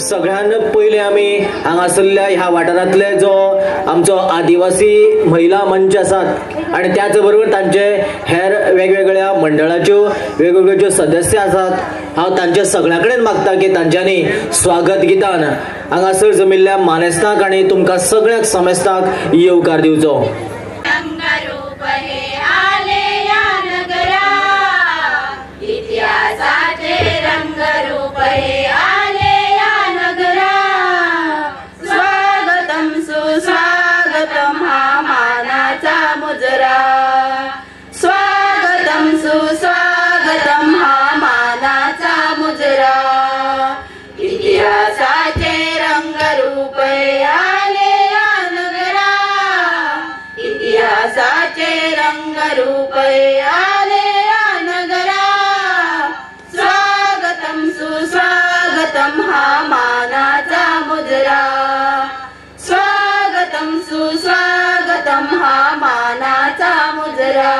सगळ्यान पहिले आम्ही हांगासरल्या ह्या वाठारांतले जो आमचो आदिवासी महिला मंच आसात आणि त्याच बरोबर तांचे हेर वेगवेगळ्या मंडळाच्यो वेगवेगळ्यो ज्यो सदस्य आसात हांव तांचे सगळ्या कडेन मागता की तांच्यांनी स्वागत गितान हांगासर जमिल्ल्या मानेस्तांक आनी तुमकां सगळ्याक समेस्तांक येवकार दिवचो. स्वागतम हा मानाचा मुजरा, स्वागतम सुस्वागतम हा मानाचा मुजरा. इतिहासाचे रंगरूप आले या नगरा, इतिहासाचे रंगरूप आले या नगरा. स्वागतम सुस्वागतम हा मानाचा मुजरा, स्वागतम सुस्वागतम हा मानाचा मुजरा.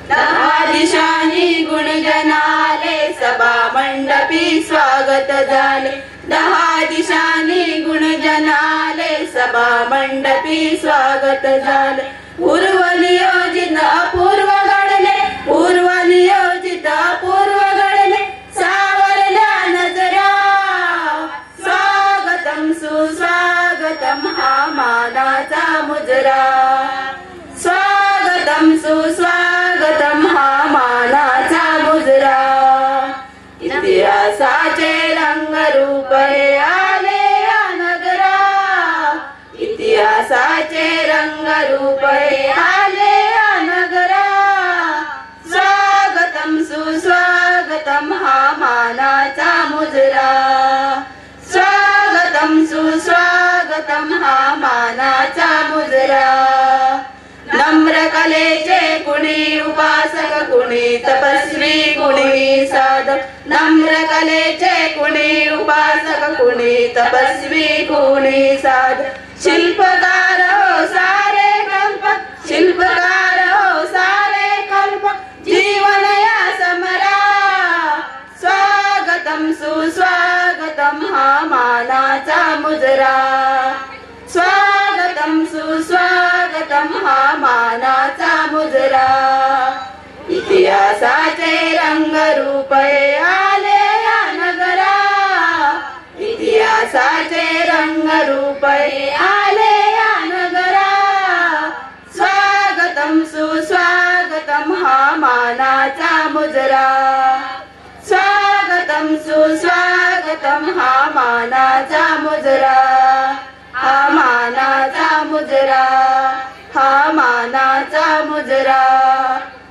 10 दिशांनी गुणजनाले सभा मंडपी स्वागत झाले, 10 दिशांनी गुणजनाले सभा मंडपी स्वागत झाले. पूर्व नियोजित अपूर्व घडले, पूर्व नियोजित अपूर्व घडले, सावरल्या नजरा. स्वागतम सुस्वागतम हा मानाचा मुजरा, स्वागतम सुस्वागतम हा मानाचा मुजरा. इतिहासाचे रंगरूप आले या नगरा, इतिहासाचे रंगरूप आले या नगरा. स्वागतम सुस्वागतम हा मानाचा मुजरा, स्वागतम सुस्वागतम हा मानाचा मुजरा. नम्र कलेचे कुणी उपासक, कुणी तपस्वी, कुणी साधक. नम्र कलेचे कुणी उपासक, कुणी तपस्वी, कुणी साधक. शिल्पकार हो सारे कल्पक, शिल्पकार हो सारे कल्पक, जीवन या समरा. स्वागतम सुस्वागतम हा मानाचा मुजरा, स्वागतम सुस्वागतम हा मानाचा मुजरा. इतिहासाचे रंगरूप आले या नगरा, इतिहासाचे रंगरूप आले या नगरा. स्वागतम सुस्वागतम हा मानाचा मुजरा, स्वागतम सुस्वागतम हा मानाचा मुजरा. हा मानाचा मुजरा, हा मानाचा मुजरा,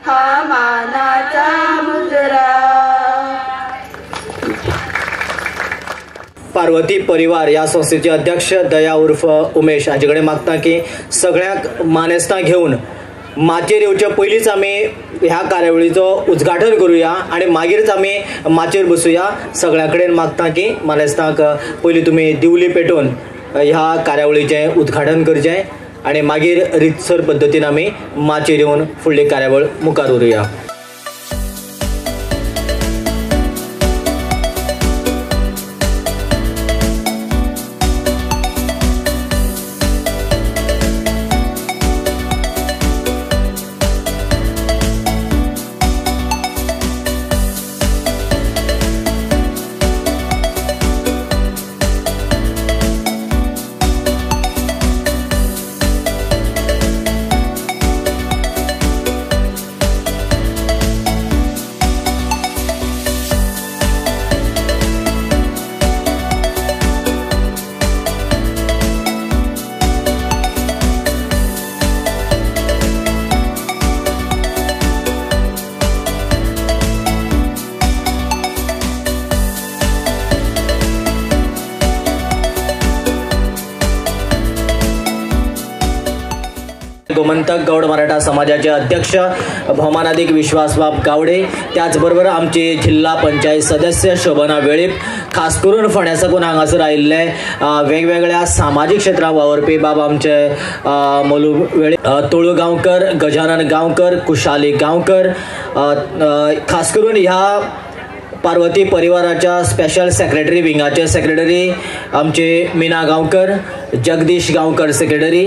हा मानाचा मुजरा. पार्वती परिवार या संस्थेचे अध्यक्ष दया उर्फ उमेश हाचे कडेन मागता की सगळ्याक मानेस्तां घेऊन माचेर येवच्या पयलींच आमी ह्या कार्यावळीचो उद्घाटन करूया आणि मागीरच आमी माचेर बसूया. सगळ्या कडेन मागता की मानेस्तांक पयलीं तुमी दिवली पेटोवन ह्या कार्यावळीचें उद्घाटन करचें आणि मागीर रितसर पद्दतीन आमी माचेर येवन फुडली कार्यावळ मुखार व्हरुया. गोमंतक गौड मराठा समाजाचे अध्यक्ष भौमानाधिक विश्वासबाब गावडे, त्याचबरोबर आमचे जिल्हा पंचायत सदस्य शोभना वेळीप, खास करून फोंड्या साकून हांगासर आयिल्ले वेगवेगळ्या सामाजीक क्षेत्रांत वावरपी बाब आमचे मोलू वेळीप, तुळू गांवकर, गजानन गांवकर, कुशाली गांवकर, खास करून ह्या पार्वती परिवाराच्या स्पेशल सेक्रेटरी विंगाचे सेक्रेटरी आमचे मीना गांवकर, जगदीश गांवकर सेक्रेटरी,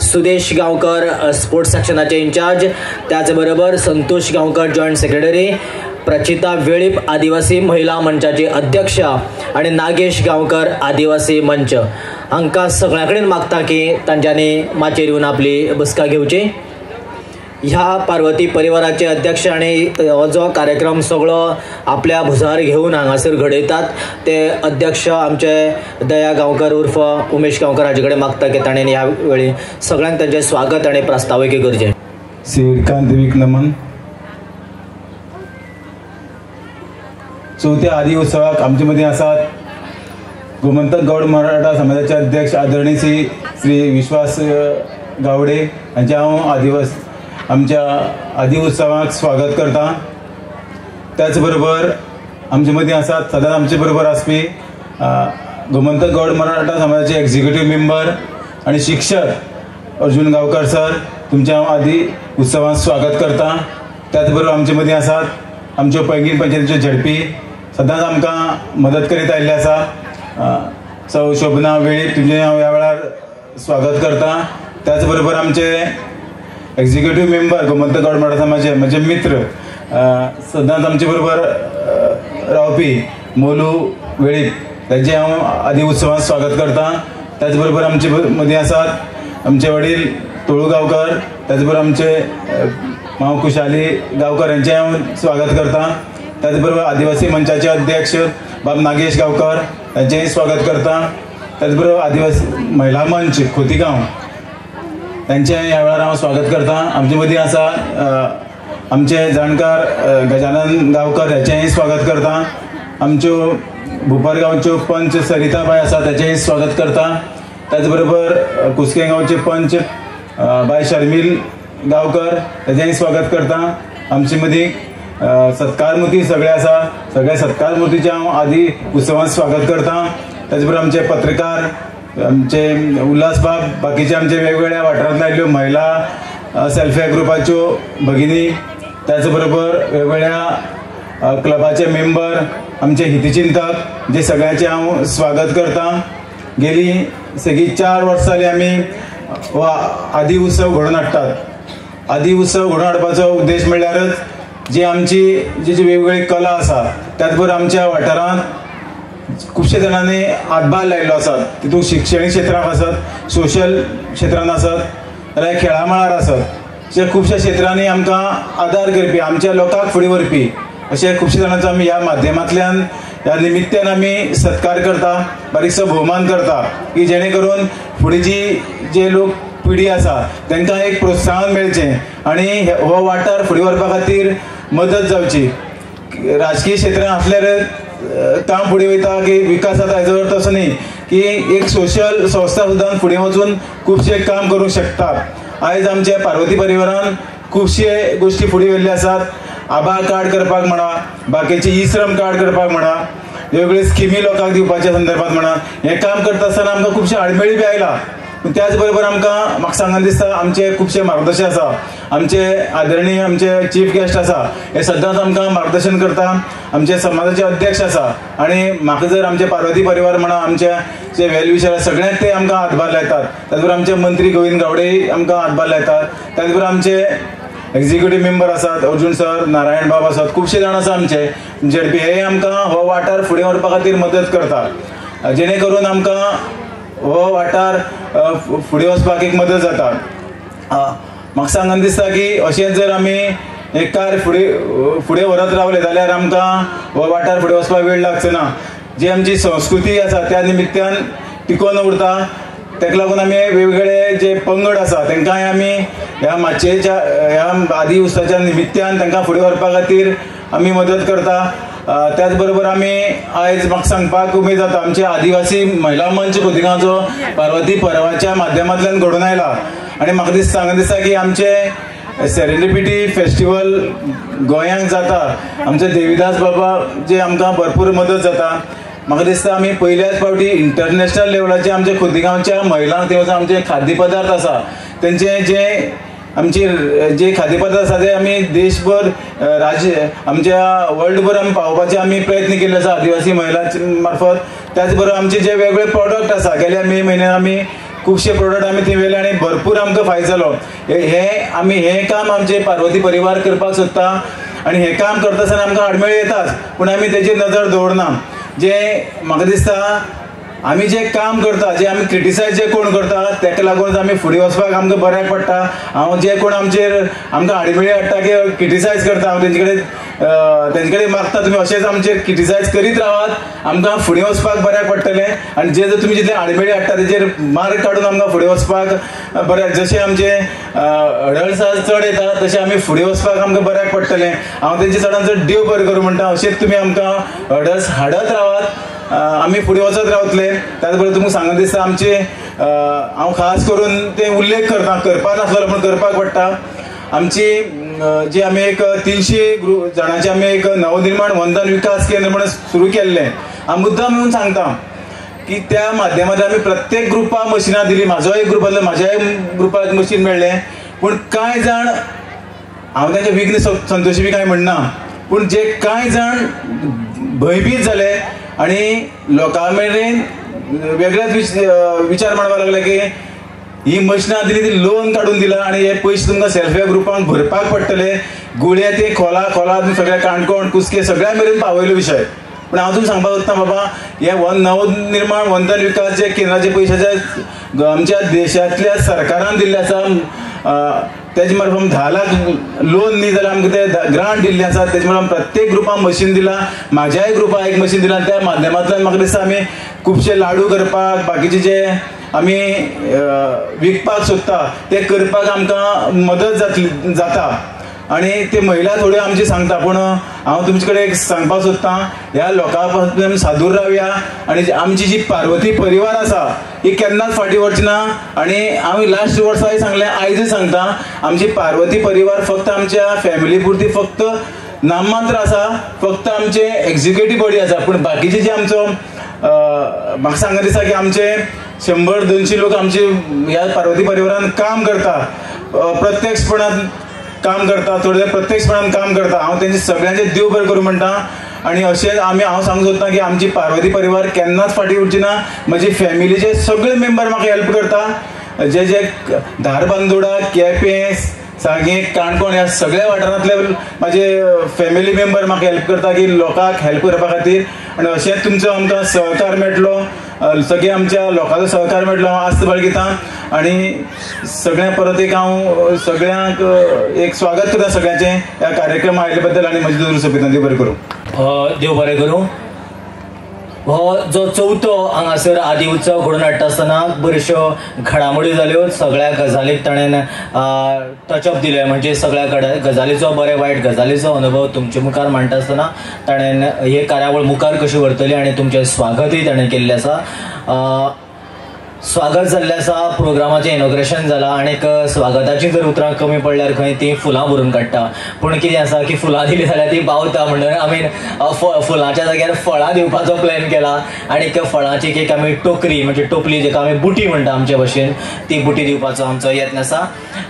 सुदेश गांवकर स्पोर्ट्स सेक्शनाचे इंचार्ज, त्याच बरोबर संतोष गांवकर जॉइंट सेक्रेटरी, प्रचिता वेळीप आदिवासी महिला मंचाचे अध्यक्ष आणि नागेश गांवकर आदिवासी मंच हांकां सगळ्यां कडेन मागता की तांच्यांनी माचयेर येवन आपली बसका घेवची. ह्या पार्वती परिवाराचे अध्यक्ष आणि हो जो कार्यक्रम सगळो आपल्या भुजार घेऊन हांगासर घडयतात ते अध्यक्ष आमचे दया गांवकर उर्फ उमेश गांवकर हाचे कडेन मागता की ताणें ह्या वेळी सगळ्यांक तांचें स्वागत आणि प्रास्ताविक करचें. श्रीकांत देवीक नमन. चवथ्या आदी उत्सवाक आमचे मदीं आसात गोमंतक गौड मराठा समाजाचे अध्यक्ष आदरणीय श्री विश्वास गावडे हांचे हांव आमच्या आदी उत्सवाक स्वागत करता. त्याच बरोबर आमचे मदीं आसात सदांच आमचे बरोबर आसपी गोमंतक गौड मराठा समाजाचे एक्झिक्युटीव मेंबर आणि शिक्षक अर्जुन गांवकर सर, तुमचे हांव आदी उत्सवाक स्वागत करता. त्याच बरोबर आमचे मदीं आसात आमच्यो पैंगीण पंचायतीच्यो झडपी सदांच आमकां मदत करीत आयिल्ले आसा सौ शोभना वेळीप, तुमचे हांव ह्या वेळार स्वागत करता. त्याच बरोबर आमचे एक्झिक्युटीव मेंबर गोमंतक गौड मराठा समाजाचे म्हजे मित्र सदांच आमचे बरोबर रावपी मोलू वेळीप, तांचे हांव आदी उत्सवाक स्वागत करता. त्याच बरोबर आमचे मदीं आसात आमचे वडील तोळू गांवकर, त्याच बरोबर आमचे मांव कुशाली गांवकर यांचे हांव स्वागत करता. त्याच बरोबर आदिवासी मंचाचे अध्यक्ष बाब नागेश गांवकर यांचेही स्वागत करता. त्याच बरोबर आदिवासी महिला मंच खोतीगांव त्यांचे ह्या वेळार हांव स्वागत करता. आमचे मदीं आसा आमचे जाणकार गजानन गांवकर हेचेंय स्वागत करता. आमच्यो भुपारगांवच्यो पंच सरिताबाई आसा ताचेंय स्वागत करता. त्याच बरोबर कुसके गांवचे पंच बाय शर्मिल गांवकर ताचेंय स्वागत करता. आमचे मदीं सत्कारमुर्ती सगळे आसा, सगळ्या सत्कारमुर्तीचे हांव आदी उत्सवाक स्वागत करता. त्याच बरोबर आमचे पत्रकार आमचे उल्हास बाब, बाकीचे आमचे वेगवेगळ्या वाठारांतल्या आयिल्ल्यो महिला सेल्फ हेल्प ग्रुपाच्यो भगिनी, त्याच बरोबर वेगवेगळ्या क्लबाचे मेंबर, आमचे हितचिंतक जे सगळ्यांचे हांव स्वागत करता. गेली सगळी 4 वर्सां जाली आमी हो आदी उत्सव घडोवन हाडटात. आदी उत्सव घडोवन हाडपाचो उद्देश म्हणल्यारच जी आमची जी वेगवेगळी कला आसा त्याच बरोबर आमच्या वाठारांत खुबशे जाणांनी हातभार लायिल्लो आसात. तितूंत शिक्षणीक क्षेत्रांत आसत, सोशल क्षेत्रांत आसत, जाल्यार खेळा मळार आसत, अशा खुबश्या क्षेत्रांनी आमकां आदार करपी, आमच्या लोकांक फुडें व्हरपी अशे खुबशे जाणांचो आमी ह्या माध्यमांतल्यान ह्या निमित्यान आमी सत्कार करता, बारीकसो भोवमान करता की जेणे करून फुडें जे लोक पिढी आसा तांकां एक प्रोत्साहन मेळचें आणि हो वाठार फुडें व्हरपा खातीर मदत जावची. राजकीय क्षेत्रांत आसल्यार काम फुडें वयता की विकास जाता हेजो अर्थ असो न्ही की एक सोशल संस्था सुद्दां फुडें वचून खुबशे काम करूंक शकता. आयज आमच्या पार्वती परिवारान खुबशे गोश्टी फुडें व्हेल्ल्यो आसात. आभा कार्ड करपाक म्हणा, बाकीचे ई श्रम कार्ड करपाक म्हणा, वेगवेगळे स्किमी लोकांक दिवपाच्या संदर्भात म्हणा, हें काम करता आसतना आमकां खुबशे आडमेळी बी आयला. त्याच बरोबर आमकां म्हाका सांगन दिसता आमचे खुबशे मार्गदर्शक आसा, आमचे आदरणीय आमचे चीफ गेस्ट आसा, हे सदांच आमकां मार्गदर्शन करता. आमचे समाजाचे अध्यक्ष आसा आणि म्हाका जर आमचे पार्वती परिवार म्हणा, आमचे जे वेल विशर सगळ्यांक ते आमकां हातभार लायतात. त्याच बरोबर आमचे मंत्री गोविंद गावडे आमकां हातभार लायतात. त्याच बरोबर आमचे एक्झिक्युटीव मेंबर आसात, अर्जुन सर, नारायण बाब आसात, खुबशे जाण आसा आमचे झडपी, हे आमकां हो वाठार फुडें व्हरपा खातीर मदत करता, जेणे करून आमकां हो वाठार फुडें वचपाक एक मदत जाता. म्हाका सांगन दिसता की अशेंच जर आमी एक कार फुडें व्हरत रावले जाल्यार आमकां हो वाठार फुडें वचपाक वेळ लागचो ना. जी आमची संस्कृती आसा त्या निमित्यान टिकोवन उरता. ताका लागून आमी वेगवेगळे जे पंगड आसा तांकांय आमी ह्या माचयेच्या ह्या आदी उत्सवाच्या निमित्यान तांकां फुडें व्हरपा खातीर आमी मदत करता. त्याच बरोबर आमी आयज म्हाका सांगपाक उमेद जाता आमचे आदिवासी महिला मंच खोतीगांवचो पार्वती पर्वाच्या माध्यमांतल्यान घडोवन आयला आनी म्हाका सांगन दिसता की आमचे सेरेंडिपिटी फेस्टिवल गोंयांत जाता, आमचे देविदास बाबा जे आमकां भरपूर मदत जाता. म्हाका दिसता आमी पयल्याच फावटी इंटरनॅशनल लेवलाचे आमचे खोतीगांवच्या महिलांक ते आमचे खाद्य पदार्थ आसा तेंचे जे आमची जे खाद्यपदार्थ आसा ते आमी देशभर आमच्या वर्ल्डभर आमी पावोवपाचे आमी प्रयत्न केल्ले आसा आदिवासी महिला मार्फत. त्याच बरोबर आमचे जे वेगवेगळे प्रोडक्ट आसा गेल्या मे म्हयन्यान आमी खुबशे प्रोडक्ट आमी थंय व्हेले आनी भरपूर आमकां फायदो जालो. हे काम आमचे पार्वती परिवार करपाक सोदता आनी हे काम करता आसतना आमकां आडमेळी येताच, पूण आमी तेजेर नजर दवरना. जे म्हाका दिसता आमी जे काम करता, जे आमी क्रिटिसायज जे कोण करता तेका लागून आमी फुडें वचपाक आमकां बऱ्याक पडटा. हांव जे कोण आमकां आडमेळी हाडटा की क्रिटिसायज करता, हांव तेंचे कडेन मागता तुमी अशेंच आमचेर क्रिटिसायज करीत रावात, आमकां फुडें वचपाक बऱ्याक पडटलें. आनी जे जर तुमी जितले आडमेळी हाडटा तेजेर मार्क काडून आमकां फुडें वचपाक बऱ्याक, जशें आमचे अडल्ट्स चड येता तशें आमी फुडें वचपाक आमकां बऱ्याक पडटलें. हांव तेंचे चडान चड देव बरें करूं म्हणटा. अशेंच तुमी आमकां अडल्ट्स हाडत रावात, आमी फुडें वचत रावतले. त्याच बरोबर तुमकां सांगून दिसता आमचे हांव खास करून ते उल्लेख करपाक नासलो पूण करपाक पडटा. आमची जी आमी एक 300 जाणांचे आमी एक नवनिर्माण वंदन विकास केंद्र म्हणून सुरू केल्लें. हांव मुद्दाम येवन सांगता की त्या माध्यमांतल्यान आमी प्रत्येक ग्रुपाक मशिनां दिली. म्हाजो एक ग्रुप आसलो, म्हाज्याय ग्रुपाक मशीन मेळ्ळें. पूण कांय जाण, हांव तांचे विघ्न संतोशी बी कांय म्हणना, पूण जे कांय जाण भयभीत जाले आनी लोकां मेरेन वेगळेच विचार मांडपाक लागले की ही मशिनां दिली ती लोन काडून दिला आनी हे पयशे तुमकां सेल्फ हेल्प ग्रुपान भरपाक पडटले. गुळ्या ते खोला सगळ्या काणकोण कुसके सगळ्या मेरेन पावयलो विशय. पूण हांव तुमकां सांगपाक सोदता बाबा, हे नवनिर्माण वंदन विकास जे केंद्राचे पयशे जे आमच्या देशांतल्या सरकारान दिल्ले आसा तेजे मार्फत 10 लाख लोन न्ही जाल्यार आमकां ते ग्रांट दिल्ले आसा. तेजे मार्फत प्रत्येक ग्रुपाक मशीन दिला. म्हाज्याय ग्रुपाक एक मशीन दिला. त्या माध्यमांतल्यान म्हाका दिसता आमी खुबशे लाडू करपाक, बाकीचे जे आमी विकपाक सोदता ते करपाक आमकां मदत जाता. आनी ते महिला थोड्यो आमची सांगता, पूण हांव तुमचे कडेन एक सांगपाक सोदता, ह्या लोकां पासून आमी सादूर रावया. आनी आमची जी पार्वती परिवार आसा ही केन्नाच फाटी वचची ना. आनी हांव लास्ट वर्साय सांगलें, आयजूय सांगता, आमची पार्वती परिवार फक्त आमच्या फॅमिली पुरती फक्त नाममात्र आसा, फक्त आमचे एक्झिक्युटीव बॉडी आसा. पूण बाकीचे जे आमचो म्हाका सांगून दिसता की आमचे 100-200 लोक आमचे ह्या पार्वती परिवारान काम करता, प्रत्यक्षपणान काम करता, थोडे प्रत्यक्षपणान काम करता. हांव तेंचे सगळ्यांचे देव बरें करूं म्हणटा. आनी अशेंच हांव सांगूंक सोदता की आमची पार्वती परिवार केन्नाच फाटी उरची ना. म्हजे फॅमिलीचे सगळे मेंबर म्हाका हेल्प करता. जे धारबांदोडा, केपें, सांगें, काणकोण ह्या सगळ्या वाठारांतले म्हाजे फॅमिली मेंबर म्हाका हेल्प करता की लोकांक हेल्प करपा खातीर. आनी अशेंच तुमचो आमकां सहकार मेळटलो, सगळे आमच्या लोकांचो सहकार मेळटलो. हांव आस्त बाळगितां आनी सगळ्या परत एक हांव सगळ्यांक एक स्वागत करता सगळ्यांचें ह्या कार्यक्रमाक आयिल्ले बद्दल आनी म्हजी दुरूस्त सोंपयता. देव बरें करूं. देव बरें करूं. हो जो चवथो हांगासर आदी उत्सव घडोवन हाडटा आसतना बऱ्योचश्यो घडामोडी जाल्यो. सगळ्या गजालीक ताणें टचअप दिलें, म्हणजे सगळ्या गजालीचो बरे वायट गजालीचो अनुभव तुमचे मुखार मांडटा आसतना ताणें हे कार्यावळ मुखार कशी व्हरतली आनी तुमचें स्वागतूय ताणें केल्लें आसा. स्वागत जाल्लें आसा, प्रोग्रामाचें इनॉग्रेशन जालां आनीक स्वागताची जर उतरां कमी पडल्यार खंय ती फुलां भरून काडटा. पूण कितें आसा की फुलां दिलीं जाल्यार ती बावता, म्हणटकीर आमी फुलांच्या जाग्यार फळां दिवपाचो प्लॅन केला. आनीक फळांची एक आमी टोकरी म्हणजे टोपली जेका आमी बुटी म्हणटा आमचे भाशेन, ती बुटी दिवपाचो आमचो यत्न आसा.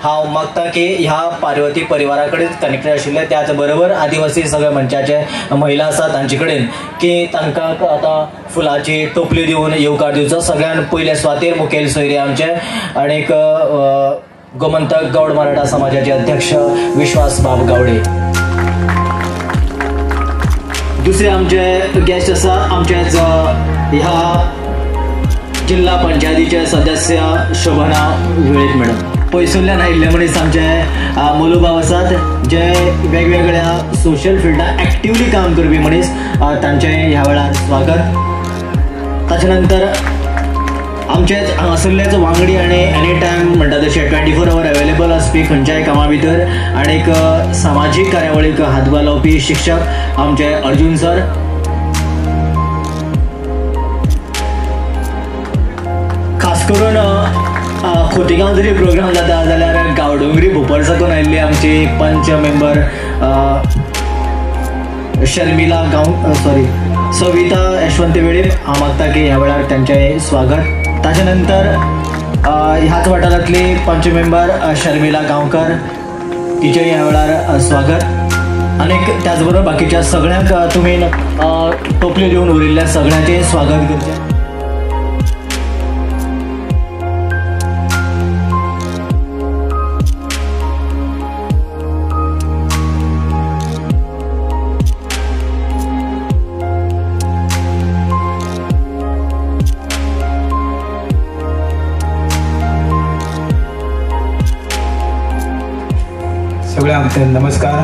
हांव मागता की ह्या पार्वती परिवारा कडेन कनेक्टेड आशिल्ले, त्याच बरोबर आदिवासी सगळे मंचाचे महिला आसात तांचे कडेन की तांकां आतां फुलांची टोपली दिवन येवकार दिवचो. सगळ्यान पयले स्वातेर मुखेल सोयरे आमचे आनीक गोमंतक गौड मराठा समाजाचे अध्यक्ष विश्वास बाब गावडे. दुसरे आमचे गेस्ट आसा आमचेच ह्या जिल्हा पंचायतीचे सदस्य शोभना वेळीप मॅडम. पयसुल्ल्यान आयिल्ले मनीस आमचे मोलूभाव आसात जे वेगवेगळ्या सोशल फिल्डात एक्टिवली काम करपी मनीस, तांचे ह्या वेळार स्वागत. ताचे नंतर आमचेच हांगासरलेच वांगडी आनी एनी टायम म्हणटा तशें 24 hour अवेलेबल आसपी खंयच्याय कामा भितर आनीक सामाजीक कार्यावळीक हातभार लावपी शिक्षक आमचे अर्जुन सर. खास करून खोतीगांव जरी प्रोग्राम जाता जाल्यार गांवडोंगरी भोपर साकून आयिल्ली आमची पंच मेंबर शर्मिला सविता यशवंत वेळीप. हांव मागता की ह्या वेळार तांचें स्वागत. ताचे नंतर ह्याच वाठारांतली पंच मेंबर शर्मिला गांवकर तिचेय ह्या वेळार स्वागत आणि त्याच बरोबर बाकीच्या सगळ्यांक तुमी टोपली दिवन उरिल्ल्या सगळ्यांचें स्वागत करचें. सगळ्यांक नमस्कार.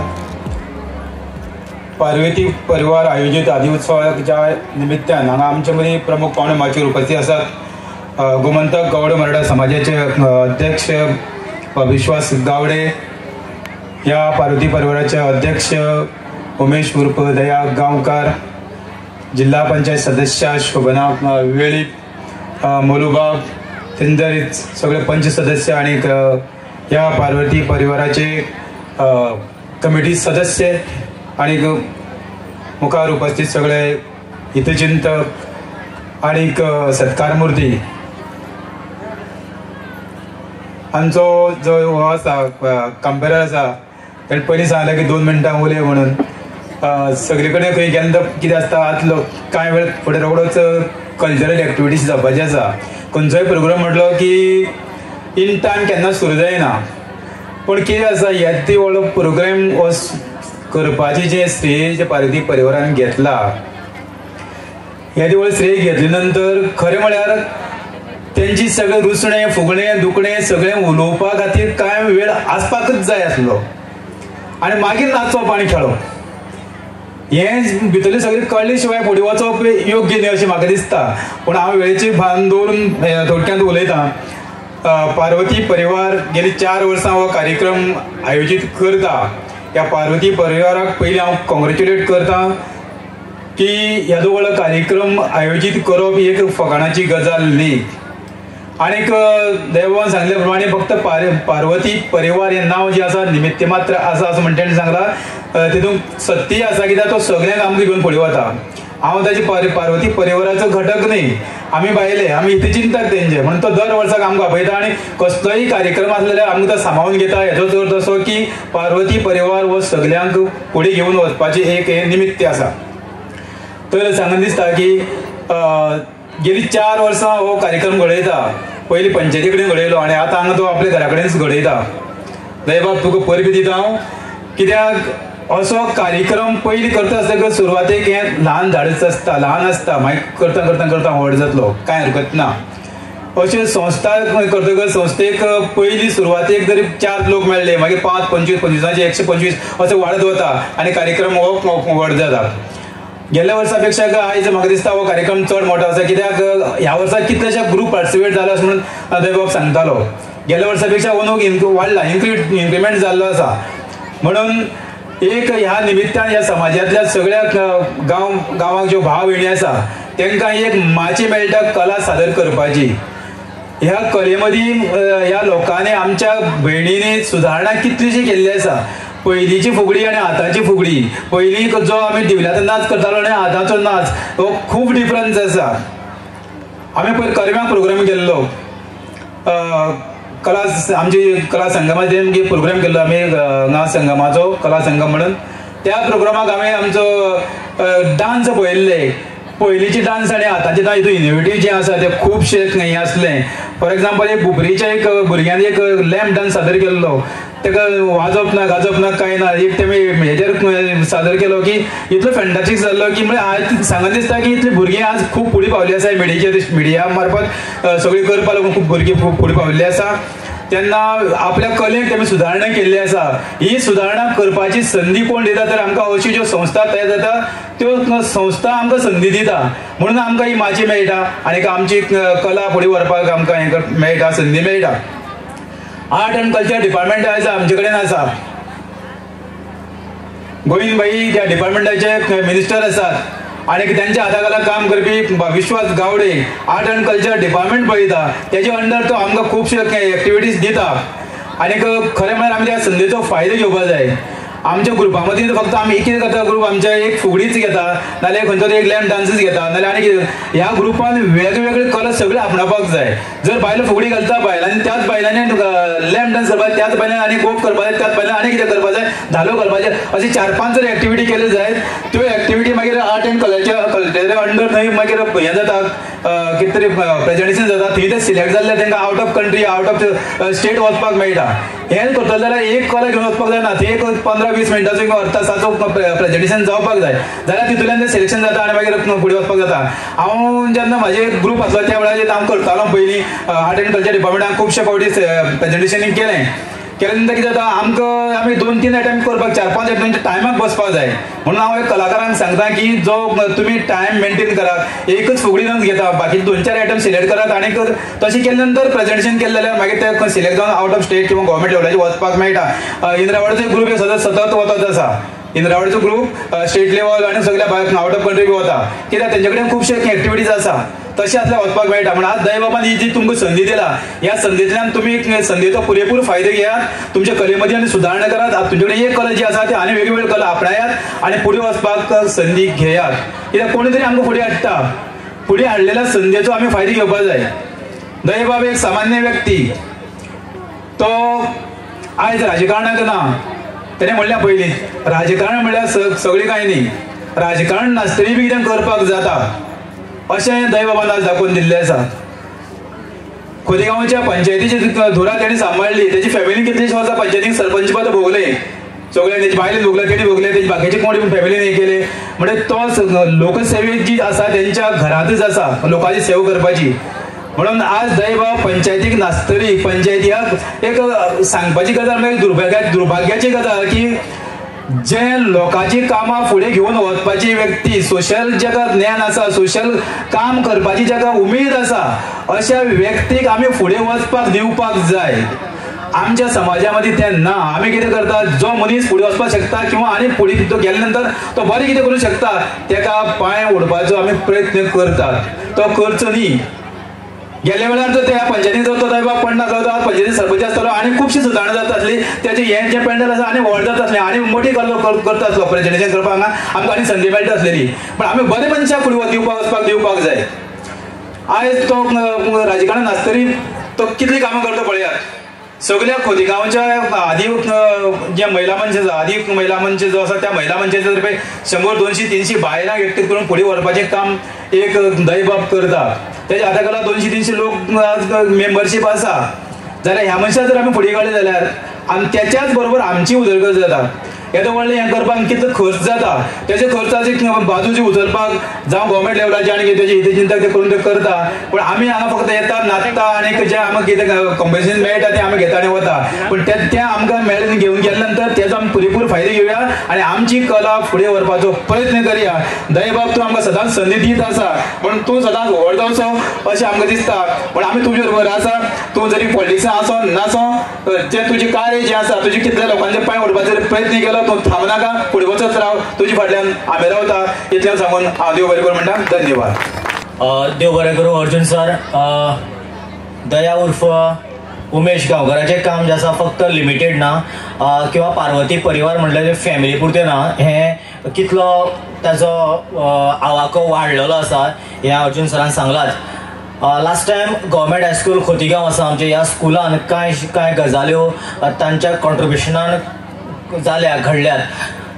पार्वती परिवार आयोजित आदी उत्सवाच्या निमित्तान हांगा आमचे मदीं प्रमुख पावणे माचयेर उपस्थित आसात. गोमंतक गौड मराठा समाजाचे अध्यक्ष विश्वास गावडे, ह्या पार्वती परिवाराचे अध्यक्ष उमेश उर्फ दया गांवकार, जिल्हा पंचायत सदस्य शोभना वेळीप, मोलूबाग, तेंदरीत सगळे पंच सदस्य आणि ह्या पार्वती परिवाराचे कमिटी सदस्य आणि मुखार उपस्थित सगळे हितचिंतक आणि सत्कार मूर्ती. आमचो जो हो आसा कंपेरर आसा ताणें पयलीं सांगलें की 2 मिनटां उलय म्हणून. सगळे कडेन खंय गेले कितें आसता आतलो कांय वेळ फुडें रोखडोच कल्चरल एक्टिविटीज जावपाची आसा. खंयचोय प्रोग्राम म्हटलो की इन टायम केन्ना सुरू जायना. पण कितें आसा येदी व्हडलो प्रोग्राम हो करपाचें जें श्रेय जे पार्वती परिवारान घेतला, येदी व्हडलें श्रेय घेतले नंतर खरें म्हळ्यार तेंची सगळें रुसणें फुगणें दुखणें सगळें उलोवपा खातीर कांय वेळ आसपाकच जाय आसलो आनी मागीर नाचप आनी खेळप. हें भितरलें सगळें कळ्ळे शिवाय फुडें वचप योग्य न्ही अशें म्हाका दिसता. पूण हांव वेळेची भान दवरून थोडक्यांत उलयतां. पार्वती परिवार गेली 4 वर्सां हो कार्यक्रम आयोजीत करता. ह्या पार्वती परिवाराक पयलीं हांव कॉंग्रेच्युलेट करता की येदो व्हडलो कार्यक्रम आयोजीत करप ही एक फकाणाची गजाल न्ही. आनीक देवान सांगले प्रमाणे फक्त पार्वती परिवार हें नांव जें आसा निमित्त मात्र आसा असं म्हणटा ताणें सांगलां. तितूंत सत्य आसा कित्याक तो सगळ्यांक आमकां घेवन फुडें वता. हांव ताची पार्वती परिवाराचो घटक न्ही, आमी बायले आमी हितचिंतक तेंचे म्हणून तो दर वर्साक आमकां आपयता आनी कसलोय कार्यक्रम आसलो जाल्यार आमकां तो सांबाळून घेता. हेजोच अर्थ असो की पार्वती परिवार हो सगळ्यांक फुडें घेवन वचपाचें एक हें निमित्त आसा. तर सांगून दिसता की गेली 4 वर्सां हो कार्यक्रम घडयता. पयलीं पंचायती कडेन घडयलो आनी आतां हांगा तो आपल्या घरा कडेनच घडयता. दयबाब तुका परबी दिता हांव, कित्याक असो कार्यक्रम पयलीं करता आसतना सुरवातेक हें ल्हान धाडस आसता, ल्हान आसता, मागीर करता करता करता व्हड जातलो, कांय हरकत ना. अशें संस्था करतकच संस्थेक पयलीं सुरवातेक जरी 4 लोक मेळ्ळे मागीर 5, 25, 25 125 अशें वाडत वता आनी कार्यक्रम हो व्हड जाता. गेल्या वर्सा पेक्षा आयज म्हाका दिसता हो कार्यक्रम चड मोठो आसा. कित्याक ह्या वर्सा कितलेशे ग्रूप पार्टिसिपेट जाला अशें म्हणून दैबाब सांगतालो. गेल्या वर्सा पेक्षा अंदूक वाडला, इन्क्रिमेंट जाल्लो आसा. म्हणून एक ह्या निमित्तान ह्या समाजांतल्या सगळ्या गांवांक ज्यो भाव भयणी आसा तांकां एक माची मेळटा कला सादर करपाची. ह्या कले मदीं ह्या लोकांनी आमच्या भयणींनी सुदारणा कितलीशी केल्ली आसा. पयलींची फुगडी आनी आतांची फुगडी, पयलीं जो आमी दिवल्याचो नाच करतालो आनी आतांचो नाच हो खूब डिफरन्स आसा. आमी पयर करव्यां प्रोग्राम केल्लो, आमची कला संगमाचे प्रोग्राम केल्लो आमी हांगा संगमाचो कला संगम म्हणून. त्या प्रोग्रामाक हांवें आमचो डान्स पळयल्ले. पयलींचे डान्स आनी आतांचे डान्स हितून इनोवेटीव जें आसा तें खुबशें हें आसलें. फॉर एग्जाम्पल एक बुबरीच्या एक भुरग्यान एक लॅम्प डान्स सादर केल्लो. ताका वाजप ना गाजप ना कांय ना, एक तेमी हेजेर सादर केलो की इतलो फॅन्टास्टीक जाल्लो की म्हणजे आज सांगून दिसता की इतली भुरगीं आज खूब फुडें पावली आसा. मिडिया मार्फत सगळी करपा लागून खूब भुरगीं खूब फुडें पाविल्ली आसा. तेन्ना आपल्या कलेक तेमी सुदारणा केल्ली आसा. ही सुदारणा करपाची संदी कोण दिता तर आमकां अश्यो ज्यो संस्था तयार जाता त्यो संस्था आमकां संदी दिता. म्हणून आमकां ही माची मेळटा आनी आमची कला फुडें व्हरपाक आमकां हें मेळटा, संदी मेळटा. आर्ट एंड कल्चर डिपार्टमेंट आसा आमचे कडेन आसा. गोविंद भाई त्या डिपार्टमेंटाचे मिनिस्टर आसात आनी त्यांच्या हाताखाला काम करपी Vishwas Gawde art and culture department पळयता. तेजे अंडर तो आमकां खुबशे एक्टिविटीज दिता. आनी खरें म्हळ्यार आमी त्या संदेचो फायदो घेवपाक जाय. आमच्या ग्रुपा मदीं फक्त आमी कितें करता ग्रुप आमच्या एक फुगडीच घेता नाल्यार खंयचो एक लॅम्प डान्सच घेता नाल्यार आनी कितें ह्या ग्रुपान वेगवेगळे कला सगळे आपणावपाक जाय. जर बायलो फुगडी घालता बायलांनी त्याच बायलांनी लॅम्प डान्स करपाक त्याच बायलांनी आनी गोफ करपाक जाय त्याच बायलांनी आनी कितें करपाक जाय धालो करपाचें अशें 4-5 जर एक्टिविटी केल्यो जायत त्यो एक्टिविटी मागीर आर्ट एंड कल्चर अंडर थंय मागीर हें जाता कितें तरी प्रेजेंटेशन जाता थंय ते सिलेक्ट जाल्ले तांकां out of country out of state वचपाक मेळटा. हें करतले जाल्यार एक कला घेवन वचपाक जायना थंय एक 15-20 मिनटाचो किंवा अर्ध तासाचो प्रेजेंटेशन जावपाक जाय जाल्यार तितूंतल्यान तें सिलेक्शन जाता आनी मागीर फुडें वचपाक जाता. हांव जेन्ना म्हाजे ग्रूप आसलो त्या वेळार हांव करतालो पयलीं आर्ट एंड कल्चर डिपार्टमेंटान खुबशे फावटी प्रेजेंटेशनींग केलें नंतर कितें जाता आमकां आमी 2-3 अटेम्प्ट करपाक 4-5 अटेम्प्ट टायमाक बसपाक जाय म्हणून हांव एक कलाकारांक सांगता की जो तुमी टायम मेंटेन करात एकच फुगडी डान्स घेता बाकी 2-4 अटेम्प्ट सिलेक्ट करात आनी तशें केले नंतर प्रेजेंटेशन केलें जाल्यार मागीर ते सिलेक्ट जावन आउट ऑफ स्टेट किंवा गव्हर्मेंट लेवलाचेर वचपाक मेळटा. इंद्रावडचो ग्रूप सतत वचत आसा इंद्रावडचो ग्रूप स्टेट लेवल आनी सगळ्या आउट ऑफ कंट्री वता कित्याक तेंचे कडेन खुबशे एक्टिविटीज आसा तशें आसल्यार वचपाक मेळटा. म्हणून आज दैव बाबान ही जी तुमकां संदी दिला ह्या संदींतल्यान तुमी संदीचो पुरेपूर फायदो घेयात तुमच्या कले मदीं आनी सुदारणा करात तुमचे कडेन एक कला जी आसा ती आनी वेगवेगळ्यो कला आपणायात आनी फुडें वचपाक संदी घेयात. कित्याक कोणी तरी आमकां फुडें हाडटा फुडें हाडलेल्या संदेचो आमी फायदो घेवपाक जाय. दैव बाबा एक सामान्य व्यक्ती तो आयज राजकारणाक ना तेणें म्हणल्या पयलीं राजकारण म्हणल्यार सगळी कांय न्ही राजकारण नासतरी बी कितें करपाक जाता अशें दैव बाबान आज दाखोवन दिल्लें आसा. खोतीगांवच्या पंचायतीची धुरा तेणी सांबाळली तेजी फॅमिलीन कितलीशीं वर्सां पंचायतीक सरपंच पद भोगलें सगळे तेजी बायलेन भोगलें तेणी भोगलें तेजी बाकीचे कोण फॅमिलीन हें केलें म्हणजे तो लोकसेवेक जी आसा तेंच्या घरांतच आसा लोकांची सेवा करपाची. म्हणून आज दैव पंचायतीक नासतरी पंचायतीक एक सांगपाची गजाल म्हणजे दुर्भाग्याची गजाल की जे लोकांची कामां फुडें घेवन वचपाची व्यक्ती सोशल जाका ज्ञान आसा सोशल काम करपाची जाका उमेद आसा अशा व्यक्तीक आमी फुडें वचपाक दिवपाक जाय. आमच्या समाजामध्ये तें ना आमी कितें करतात जो मनीस फुडें वचपाक शकता किंवा आनी फुडें तो गेले नंतर तो बरें कितें करूंक शकता तेका पांय ओडपाचो आमी प्रयत्न करतात तो करचो न्ही. गेल्या वेळार जर त्या पंचायतीन जर तो दैव पडना जाता पंचायती सरपंच आसतालो आनी खुबशी सुदारणा जाता आसली तेजे हें जें पेंडल आसा आनी व्हड जाता आसलें आनी मोठी करता आसलो प्रेजेंटेशन करपाक हांगा आमकां आनी संदी मेळटा आसलेली पण आमी बरे मनशाक फुडें दिवपाक जाय. आयज तो राजकारणान नासतरी तो कितली कामां करता पळयात. सगळ्या खोतीगांवच्या आदी जे महिला मंच आसा आदी महिला मंच जो आसा त्या महिला मंचाच्या तर्फे 100-200-300 बायलांक एकठांय करून फुडें व्हरपाचें काम एक दैबाब करता. तेजे आतां काला 200-300 लोक मेंबरशीप आसा जाल्यार ह्या मनशाक जर आमी फुडें काडले जाल्यार आनी त्याच्याच बरोबर आमची उदरगत जाता. येदो व्हडलें हें करपाक कितलो खर्च जाता तेजे खर्चाची बाजूची उचलपाक जावं गव्हर्मेंट लेवलाचे आनी तेजी हिते चिंता ते करून ते करता पण आमी हांगा फक्त येता नाचता आनी जें आमकां कितें कॉम्पेन्सेशन मेळटा तें आमी घेता आनी वता पण तें आमकां मेळून घेवन गेले नंतर तेजो आमी पुरेपूर फायदो घेवया आनी आमची कला फुडें व्हरपाचो प्रयत्न करया. दैबाब तूं आमकां सदांच संदी दीत आसा पण तूं सदांच व्हड जावचो अशें आमकां दिसता पण आमी तुजे बरोबर आसा. तूं जरी पॉलिटिक्सान आसो नासो जें तुजें कार्य जें आसा तुजें कितल्या लोकांचे पांय ओडपाचो प्रयत्न केलो तूं थांबनाका फुडें वचत राव तुजे फाटल्यान आमी रावता इतलें सांगून हांव देव बरें करूं म्हणटा. धन्यवाद. देव बरें करूं अर्जुन सर. दया उर्फ उमेश गांवकराचें काम जें आसा फक्त लिमिटेड ना किंवा पार्वती परिवार म्हणल्यार फॅमिली पुरतें ना हें कितलो ताजो आवाको वाडलेलो आसा हें अर्जुन सरान सांगलात. Last time government high school Khotigaon आसा आमच्या ह्या स्कुलान कांय गजाल्यो तांच्या कॉन्ट्रिब्युशनान जाल्या घडल्यात.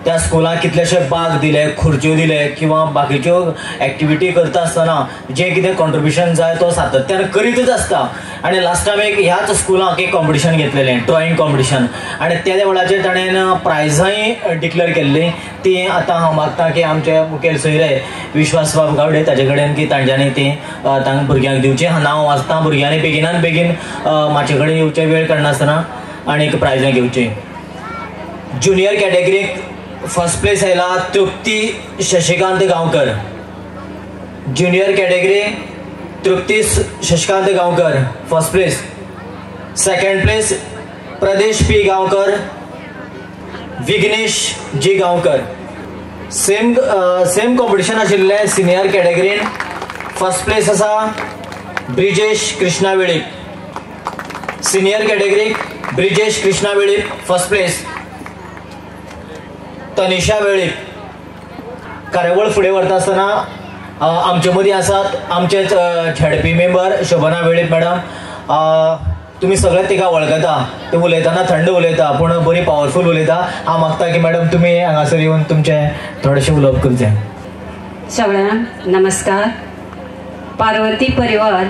त्या स्कुलाक कितलेशे बाग दिले खुर्च्यो दिले किंवा बाकीच्यो एक्टिविटी करता आसतना जें कितें कॉन्ट्रिब्युशन जाय तो सातत्यान करीतच आसता. आनी लास्ट टायम एक ह्याच स्कुलाक एक कॉम्पिटिशन घेतलेलें ड्रॉइंग कॉम्पिटिशन आनी त्या वेळाचेर ताणें प्रायजांय डिक्लेअर केल्लीं ती आतां हांव मागतां की आमचे मुखेल सोयरे विश्वास बाब गावडे ताजे कडेन की तांच्यांनी ती तांकां भुरग्यांक दिवचें. नांव वाचता भुरग्यांनी बेगिनान बेगीन म्हाजे कडेन येवचें वेळ काडनासतना आनी प्रायजां घेवचीं. ज्युनियर कॅटेगरीक फर्स्ट प्लेस आयला Trupti Shashikant Gaonkar. Junior category Trupti Shashikant Gaonkar first place. Second place Pradesh P Gaonkar Vighnesh G Gaonkar. Same competition आशिल्लें सिनियर कॅटेगरीन फर्स्ट प्लेस आसा ब्रिजेश कृष्णा वेळीप. सिनियर कॅटेगरीक ब्रिजेश कृष्णा वेळीप फर्स्ट प्लेस. तनिषा वेळीप कार्यावळ फुडें व्हरता आसतना आमचे मदीं आसात आमचेच ZP member Shobhana Velip madam. तुम्ही सगळे तिका वळखता, ते उलयतना थंड उलयता पूण बरी पावरफूल उलयता. हांव मागता की मॅडम तुमी हांगासर येवन तुमचें थोडेशें उलोवप करचें. सगळ्यांक नमस्कार. पार्वती परिवार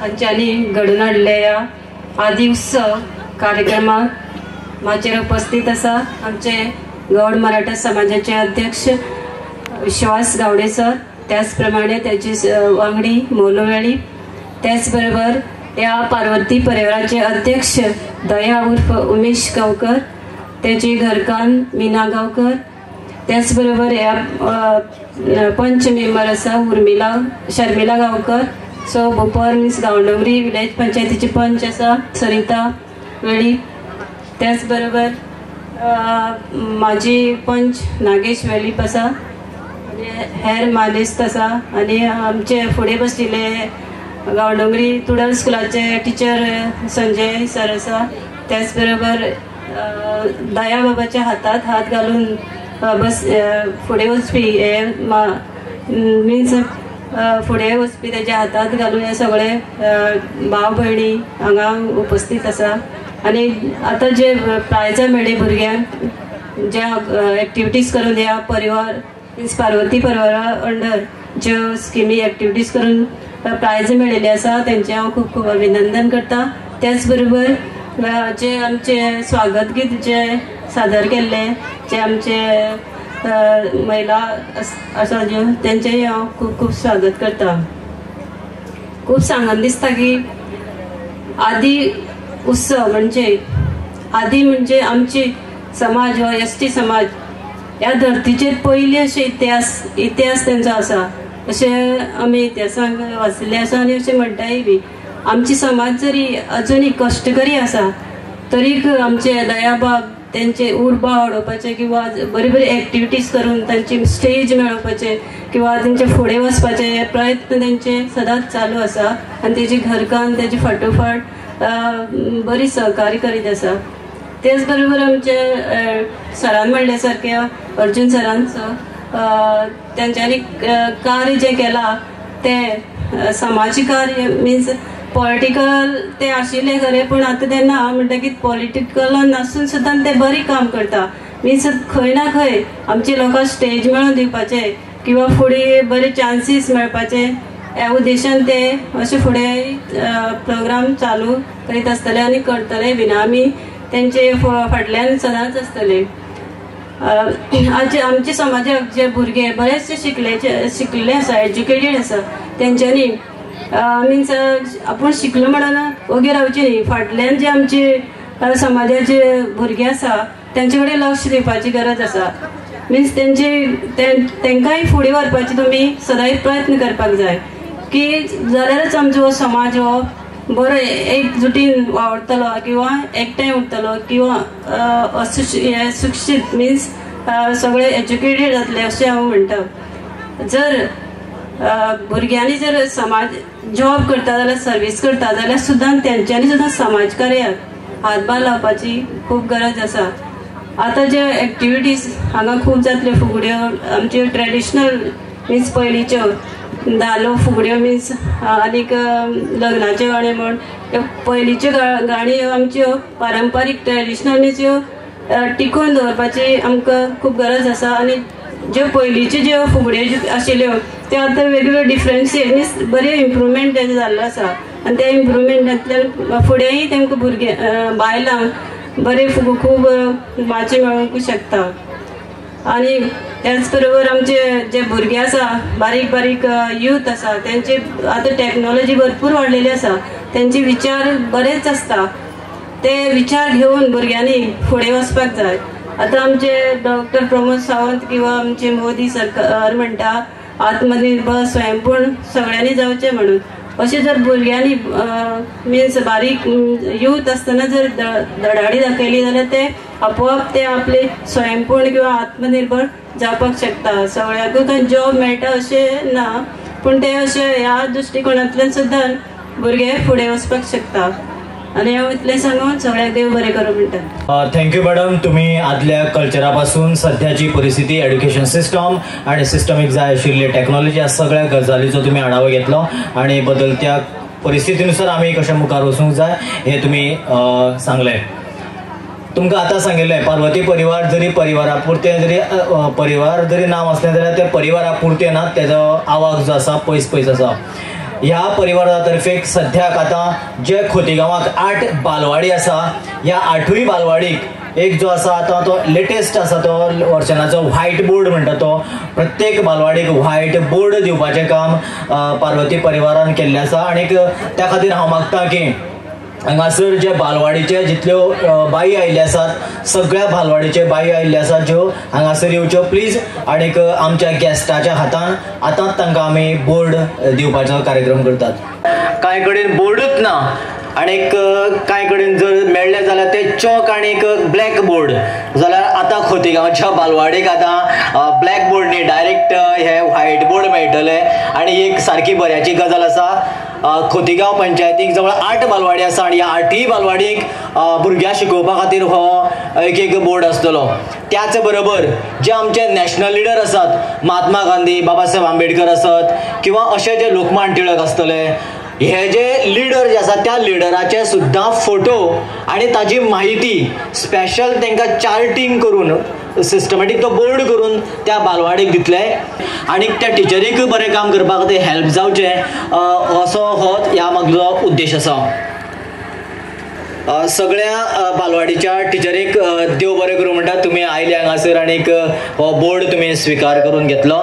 हांच्यांनी घडून हाडले ह्या आदी उत्सव कार्यक्रमाक म्हाजेर उपस्थित आसा आमचे गौड मराठा समाजाचे अध्यक्ष विश्वास गावडे सर, त्याच प्रमाणे त्याचे वांगडी मोलो वेळीप, त्याच बरोबर ह्या पार्वती परिवाराचे अध्यक्ष दया उर्फ उमेश गांवकर, त्याची घरकान मीना गांवकर, त्याचबरोबर ह्या पंच मेंबर आसा शर्मिला गांवकर, सो बोपर मीन्स गांवडोंगरी विलेज पंचायतीची पंच आसा सरिता वेळीप, त्याचबरोबर माजी पंच नागेश वेळीप आसा, हेर मानेस्त आसा, आनी आमचे फुडें बशिल्ले गांवडोंगरी तुडल स्कुलाचे टिचर संजय सर आसा, त्याचबरोबर दया बाबाच्या हातात हात घालून बस फुडें वचपी हे मिन्स फुडें वचपी तेज्या हातांत घालून हे सगळे भाव भयणी हांगा उपस्थित आसा. आनी आतां जे प्रायजां मेळ्ळी भुरग्यांक ज्या एक्टिविटीज करून ह्या परिवार मिन्स पार्वती परिवारा अंडर ज्यो स्किमी एक्टिविटीज करून प्रायजां मेळिल्ली आसा तेंचे हांव खूब खूब अभिनंदन करता. त्याच बरोबर जे आमचे स्वागत गीत जे सादर केल्ले जे आमचे महिला आसा ज्यो तेंचेय हांव खूब खूब स्वागत करता. खूब सांगन दिसता की आदी उत्सव म्हणजे आमची समाज हो एसटी समाज ह्या धर्तीचेर पयली अशे इतिहास तेंचो आसा अशें आमी इतिहासांक वाचिल्लें आसा. आनी अशें म्हणटाय बी आमची समाज जरी अजुनूय कश्टकरी आसा तरीक आमचे दयाबाब तेंचे उर्बा वाडोवपाचे किंवा बरी बरी एक्टिविटीज करून तांची स्टेज मेळोवपाचे किंवा तेंचे फुडें वचपाचे प्रयत्न तेंचे सदांच चालू आसा. आनी तेजी घरकान तेजी फाटोफाट बरी सहकार्य करीत आसा. तेच बरोबर आमचे सरान म्हणले सारके अर्जुन सरांचो तेंच्यांनी कार्य जे केलां ते समाजीक कार्य मिन्स पॉलिटिकल ते आशिल्ले खरें पूण आतां ते ना म्हणटकीर पॉलिटिकलान नासून सुद्दां ते बरी काम करता. मिन्स खंय ना खंय आमच्या लोकांक स्टेज मेळोवन दिवपाचे किंवा फुडें बरे चान्सीस मेळपाचे ह्या उद्देशान ते अशे फुडें प्रोग्राम चालू करीत आसतले आनी करतले बीन. आमी तेंचे फाटल्यान सदांच आसतले. आमच्या समाजाक जे भुरगे बरेचशे शिकलेले आसा एज्युकेटेड आसा तेंच्यांनी मिन्स आपूण शिकलो म्हणून ओगी रावची न्ही. फाटल्यान जे आमचे समाजाचे भुरगे आसा तेंचे कडेन लक्ष दिवपाची गरज आसा. मिन्स तेंकांय फुडें व्हरपाचे तुमी सदांच प्रयत्न करपाक जाय की जाल्यारच आमचो समाज हो बरो एकजुटीन वावरतलो किंवा एकठांय उरतलो किंवा सुशिक्षीत मिन्स सगळे एज्युकेटेड जातले अशें हांव म्हणटा. जर भुरग्यांनी जर समाज जॉब करता जाल्यार सर्वीस करता जाल्यार सुद्दां तेंच्यांनी सुद्दां समाजकार्याक हातभार लावपाची खूब गरज आसा. आतां जे एक्टिविटीज हांगा खूब जातल्यो फुगड्यो आमच्यो ट्रेडिशनल मिन्स पयलींच्यो धालो फुगड्यो मिन्स आनीक लग्नाचे गाणे म्हण पयलींच्यो गाणी आमच्यो पारंपारीक ट्रेडिशनल मिन्स ह्यो टिकोवन दवरपाची आमकां खूब गरज आसा. आनी ज्यो पयलींच्यो ज्यो फुगड्यो आशिल्ल्यो त्यो आतां वेगवेगळ्यो डिफरन्शिएट मिन्स बरें इम्प्रुवमेंट तेजो जाल्लो आसा. आनी त्या इम्प्रुवमेंटांतल्यान फुडेंय तेंकां भुरग्यां बायलांक बरे खूब वाचे मेळूंक शकता. आनी त्याच बरोबर आमचे जे भुरगे आसा बारीक बारीक यूथ आसा तेंचे आतां टॅक्नॉलॉजी भरपूर वाडलेली आसा. तेंचे विचार बरेच आसता. ते विचार घेवन भुरग्यांनी फुडें वचपाक जाय. आतां आमचे डॉक्टर प्रमोद सावंत किंवा आमचे मोदी सरकार म्हणटा आत्मनिर्भर स्वयंपूर्ण सगळ्यांनी जावचें म्हणून. अशें जर भुरग्यांनी मिन्स बारीक यूथ आसतना जर धडाडी दाखयली जाल्यार ते आपोआप ते आपले स्वयंपूर्ण किंवा आत्मनिर्भर जावपाक शकता. सगळ्यांकूच खंय जॉब मेळटा अशें ना पूण ते अशें ह्या दृश्टिकोनांतल्यान सुद्दां भुरगे फुडें वचपाक शकता. आणि हांव इतलें सांगून सगळ्यांक देव बरें करूं म्हणटा. Thank you madam. तुम्ही आदल्या कल्चरापासून सध्याची परिस्थिती, एड्युकेशन सिस्टम आणि सिस्टमिक जाय आशिल्ली टेक्नॉलॉजी ह्या सगळ्या गजालीचो तुम्ही आढावा घेतलो आणि बदलत्या परिस्थितीनुसार आम्ही कशें मुखार वचूंक जाय हे तुम्ही सांगले. तुमकां आतां सांगिल्लें पार्वती परिवार जरी परिवारा पुरतें जरी परिवार जरी नांव असलें जाल्यार ते परिवारा पुरतें ना, तेजो आवाज जो आसा पयस पयस आसा. ह्या परिवारा तर्फे सद्याक आतां जे खोतीगांवाक 8 बालवाडी आसा, ह्या 8य बालवाडीक एक जो आसा आतां तो लेटेस्ट आसा तो वर्शनाचो व्हायट बोर्ड म्हणटा तो प्रत्येक बालवाडीक व्हायट बोर्ड दिवपाचें काम पार्वती परिवारान केल्लें आसा. आनीक त्या खातीर हांव मागतां की हांगासर जे बालवाडीचे जितल्यो बाई आयिल्ले आसात, सगळ्या बालवाडीचे बाई आयिल्ले आसात ज्यो हांगासर येवच्यो प्लीज. आनीक आमच्या गेस्टाच्या हातान आतांच तांकां आमी बोर्ड दिवपाचो कार्यक्रम करतात. कांय कडेन बोर्डूच ना आनीक कांय कडेन जर मेळ्ळे जाल्यार ते चॉक आनीक ब्लॅक बोर्ड, जाल्यार आतां खोतीगांवच्या बालवाडीक आतां ब्लॅक बोर्ड न्ही, डायरेक्ट हे व्हायट बोर्ड मेळटले. आनी एक सारकी बऱ्याची गजाल आसा, खोतीगांव पंचायतीक जवळ 8 बालवाडी आसा आनी ह्या 8य बालवाडीक भुरग्यां शिकोवपा खातीर हो एक बोर्ड आसतलो. त्याच बरोबर जे आमचे नॅशनल लिडर आसात, महात्मा गांधी, बाबासाहेब आंबेडकर आसात किंवा अशे जे लोकमान्य टिळक आसतले, हे जे लिडर जे आसा त्या लिडराचे सुद्दां फोटो आनी ताजी माहिती स्पेशल तांकां चार्टिंग करून सिस्टमॅटीक तो बोर्ड करून त्या बालवाडीक दितले आनी त्या टिचरीक बरें काम करपा खातीर हेल्प जावचें असो हो ह्या मागलो उद्देश आसा. सगळ्या बालवाडीच्या टिचरीक देव बरें करूं म्हणटा. तुमी आयले हांगासर आनीक हो बोर्ड तुमी स्विकार करून घेतलो.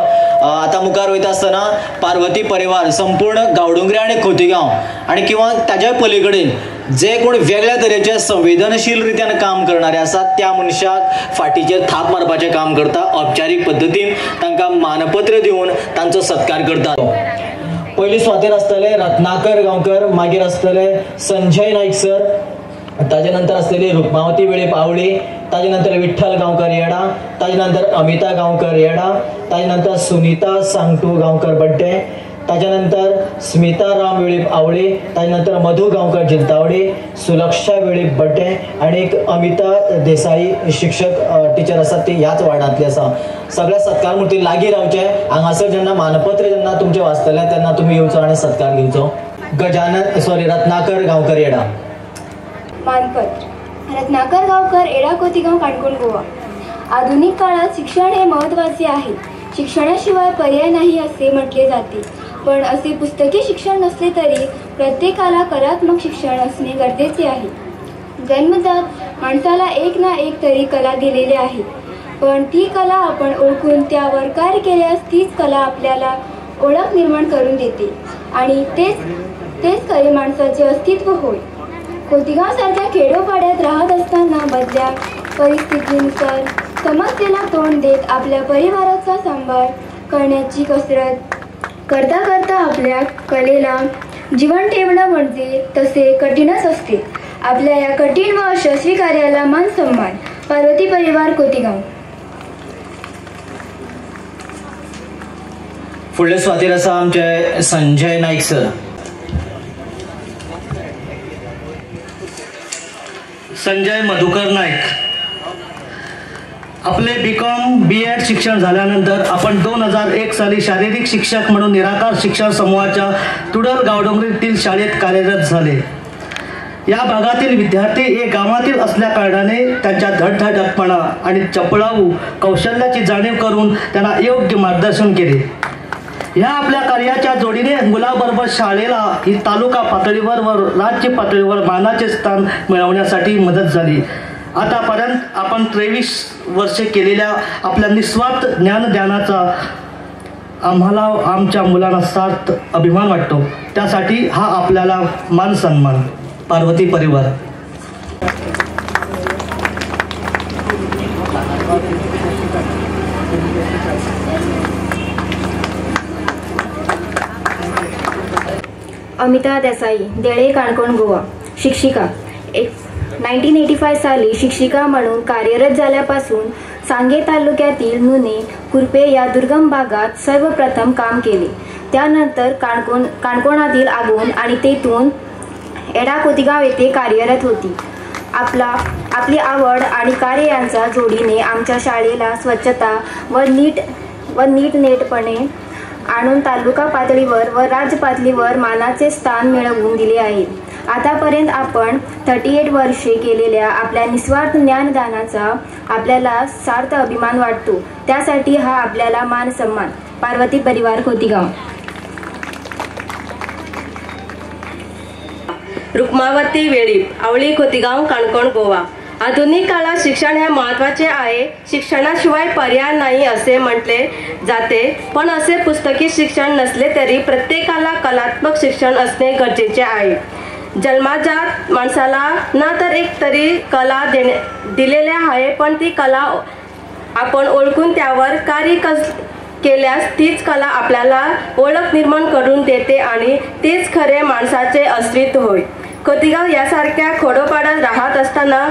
आतां मुखार वयता आसतना पार्वती परिवार संपूर्ण गांवडोंगरी आनी खोतीगांव आनी किंवा ताच्या पलीकडेन जे कोण वेगळ्या तरेचे संवेदनशील रित्यान काम करणारे आसात त्या मनशाक फाटीचेर थाप मारपाचें काम करता. औपचारीक पद्दतीन तांकां मानपत्र दिवन तांचो सत्कार करतात. पयलीं स्वातेर आसतले रत्नाकर गांवकर, मागीर आसतले संजय नाईक सर, ताजे नंतर आसलेली रुक्मावती वेळीप आवळी, ताजे नंतर विठ्ठल गांवकर येडा, ताजे नंतर अमिता गांवकर येडा, ताजे नंतर सुनीता सांगटू गांवकर बड्डे, ताजे नंतर स्मिता राम वेळीप आवळी, ताजे नंतर मधु गांवकर जिंतावडी, सुलक्षा वेळीप बड्डे आनी एक अमिता देसाई शिक्षक टिचर आसात ती ह्याच वार्डांतली आसा. सगळ्या सत्कार मुर्ती लागीं रावचे. हांगासर जेन्ना मानपत्र जेन्ना तुमचें वाचतलें तेन्ना तुमी येवचो आनी सत्कार घेवचो. रत्नाकर गांवकर येडा. मानपत्र. रत्नाकर गावकर, येडा, खोतीगांव, काणकोण, गोवा. आधुनिक काळात शिक्षण हे महत्त्वाचे आहे. शिक्षणाशिवाय पर्याय नाही असे म्हटले जाते, पण असे पुस्तकी शिक्षण नसले तरी प्रत्येकाला कलात्मक शिक्षण असणे गरजेचे आहे. जन्मजात माणसाला एक ना एक तरी कला दिलेली आहे, पण ती कला आपण ओळखून त्यावर कार्य केल्यास तीच कला आपल्याला ओळख निर्माण करून देते आणि तेच खरे माणसाचे अस्तित्व होय. खोतीगावसारख्या खेडोपाड्यात राहत असताना बदल्या परिस्थितीनुसार समस्येला तोंड देत आपल्या परिवाराचा सांभाळ करण्याची कसरत करता करता आपल्या कलेला जीवन ठेवणं म्हणजे तसे कठीणच असते. आपल्या या कठीण व यशस्वी कार्याला मान सन्मान. पार्वती परिवार, खोतीगांव. फुडले स्वातीर आसा आमचे संजय नाईक सर. संजय मधुकर नाईक. आपले BCom B.Ed शिक्षण झाल्यानंतर आपण 2001 साली शारीरिक शिक्षक म्हणून निराकार शिक्षण समूहाच्या तुडल गावडोंगरीतील शाळेत कार्यरत झाले. या भागातील विद्यार्थी हे गावातील असल्या कारणाने त्यांच्या धडधाकटपणा आणि चपळाऊ कौशल्याची जाणीव करून त्यांना योग्य मार्गदर्शन केले. ह्या आपल्या कार्याच्या जोडीने मुलाबरोबर शाळेला ही तालुका पातळीवर व राज्य पातळीवर मानाचे स्थान मिळवण्यासाठी मदत झाली. आतापर्यंत आपण 23 वर्षे केलेल्या आपल्या निस्वार्थ ज्ञानदानाचा आम्हाला आमच्या मुलांना सार्थ अभिमान वाटतो. त्यासाठी हा आपल्याला मान सन्मान. पार्वती परिवार. अमिता देसाई, देळे, काणकोण, गोवा. शिक्षिका. 1985 साली शिक्षिका म्हणून कार्यरत झाल्यापासून सांगे तालुक्यातील नुने, कुरपे या दुर्गम भागात सर्वप्रथम काम केले. त्यानंतर काणकोणातील आगोंद आणि तेथून एडा कोतीगाव येथे कार्यरत होती. आपली आवड आणि कार्य यांच्या जोडीने आमच्या शाळेला स्वच्छता व नीटनेटपणे आणून तालुका पातळीवर व राज्य पातळीवर मानाचे स्थान मिळवून दिले आहे. आतापर्यंत आपण 38 वर्षे केलेल्या आपल्या निस्वार्थ ज्ञानदानाचा आपल्याला सार्थ अभिमान वाटतो. त्यासाठी हा आपल्याला मान सन्मान. पार्वती परिवार कोतीगाव. रुक्मावती वेळीप, आवळी कोतीगाव, काणकोण, गोवा. आधुनिक काळात शिक्षण हे महत्त्वाचे आहे. शिक्षणाशिवाय पर्याय नाही असे म्हटले जाते, पण असे पुस्तकी शिक्षण नसले तरी प्रत्येकाला कलात्मक शिक्षण असणे गरजेचे आहे. जन्मजात माणसाला न तर एक तरी कला दिलेल्या आहे, पण ती कला आपण ओळखून त्यावर कार्य केल्यास तीच कला आपल्याला ओळख निर्माण करून देते आणि तेच खरे माणसाचे अस्तित्व होय. कोतीगाव यासारख्या खेडोपाड्यात राहत असताना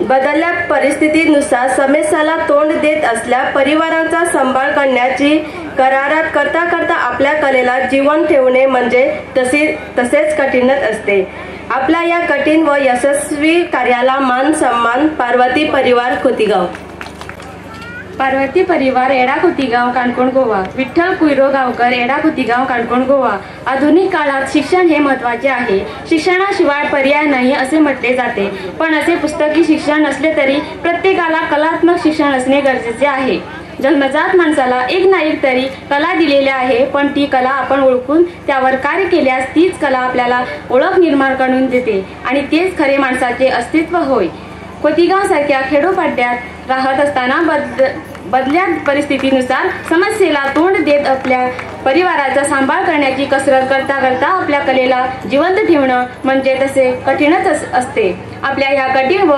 बदलल्या परिस्थितीनुसार समस्याला तोंड देत असल्या परिवारांचा सांभाळ करण्याची करारात करता करता आपल्या कलेला जीवन ठेवणे म्हणजे तसेच कठीणच असते. आपल्या या कठीण व यशस्वी कार्याला मान सन्मान. पार्वती परिवार कोतीगाव. पार्वती परिवार एडा कोतीगाव, काणकोण, गोवा. विठ्ठल कुयरो गावकर, एडा कोतीगाव, काणकोण, गोवा. आधुनिक काळात शिक्षण हे महत्त्वाचे आहे. शिक्षणाशिवाय पर्याय नाही असे म्हटले जाते, पण असे पुस्तकी शिक्षण नसले तरी प्रत्येकाला कलात्मक शिक्षण असणे गरजेचे आहे. जन्मजात माणसाला एक ना एक तरी कला दिलेली आहे, पण ती कला आपण ओळखून त्यावर कार्य केल्यास तीच कला आपल्याला ओळख निर्माण करून देते आणि तेच खरे माणसाचे अस्तित्व होय. कोतीगाव सारख्या खेडोपाड्यात राहत असताना बदल्या परिस्थितीनुसार समस्येला तोंड देत आपल्या परिवाराचा सांभाळ करण्याची कसरत करता करता आपल्या कलेला जिवंत ठेवणं म्हणजे तसे कठीणच असते. आपल्या या कठीण व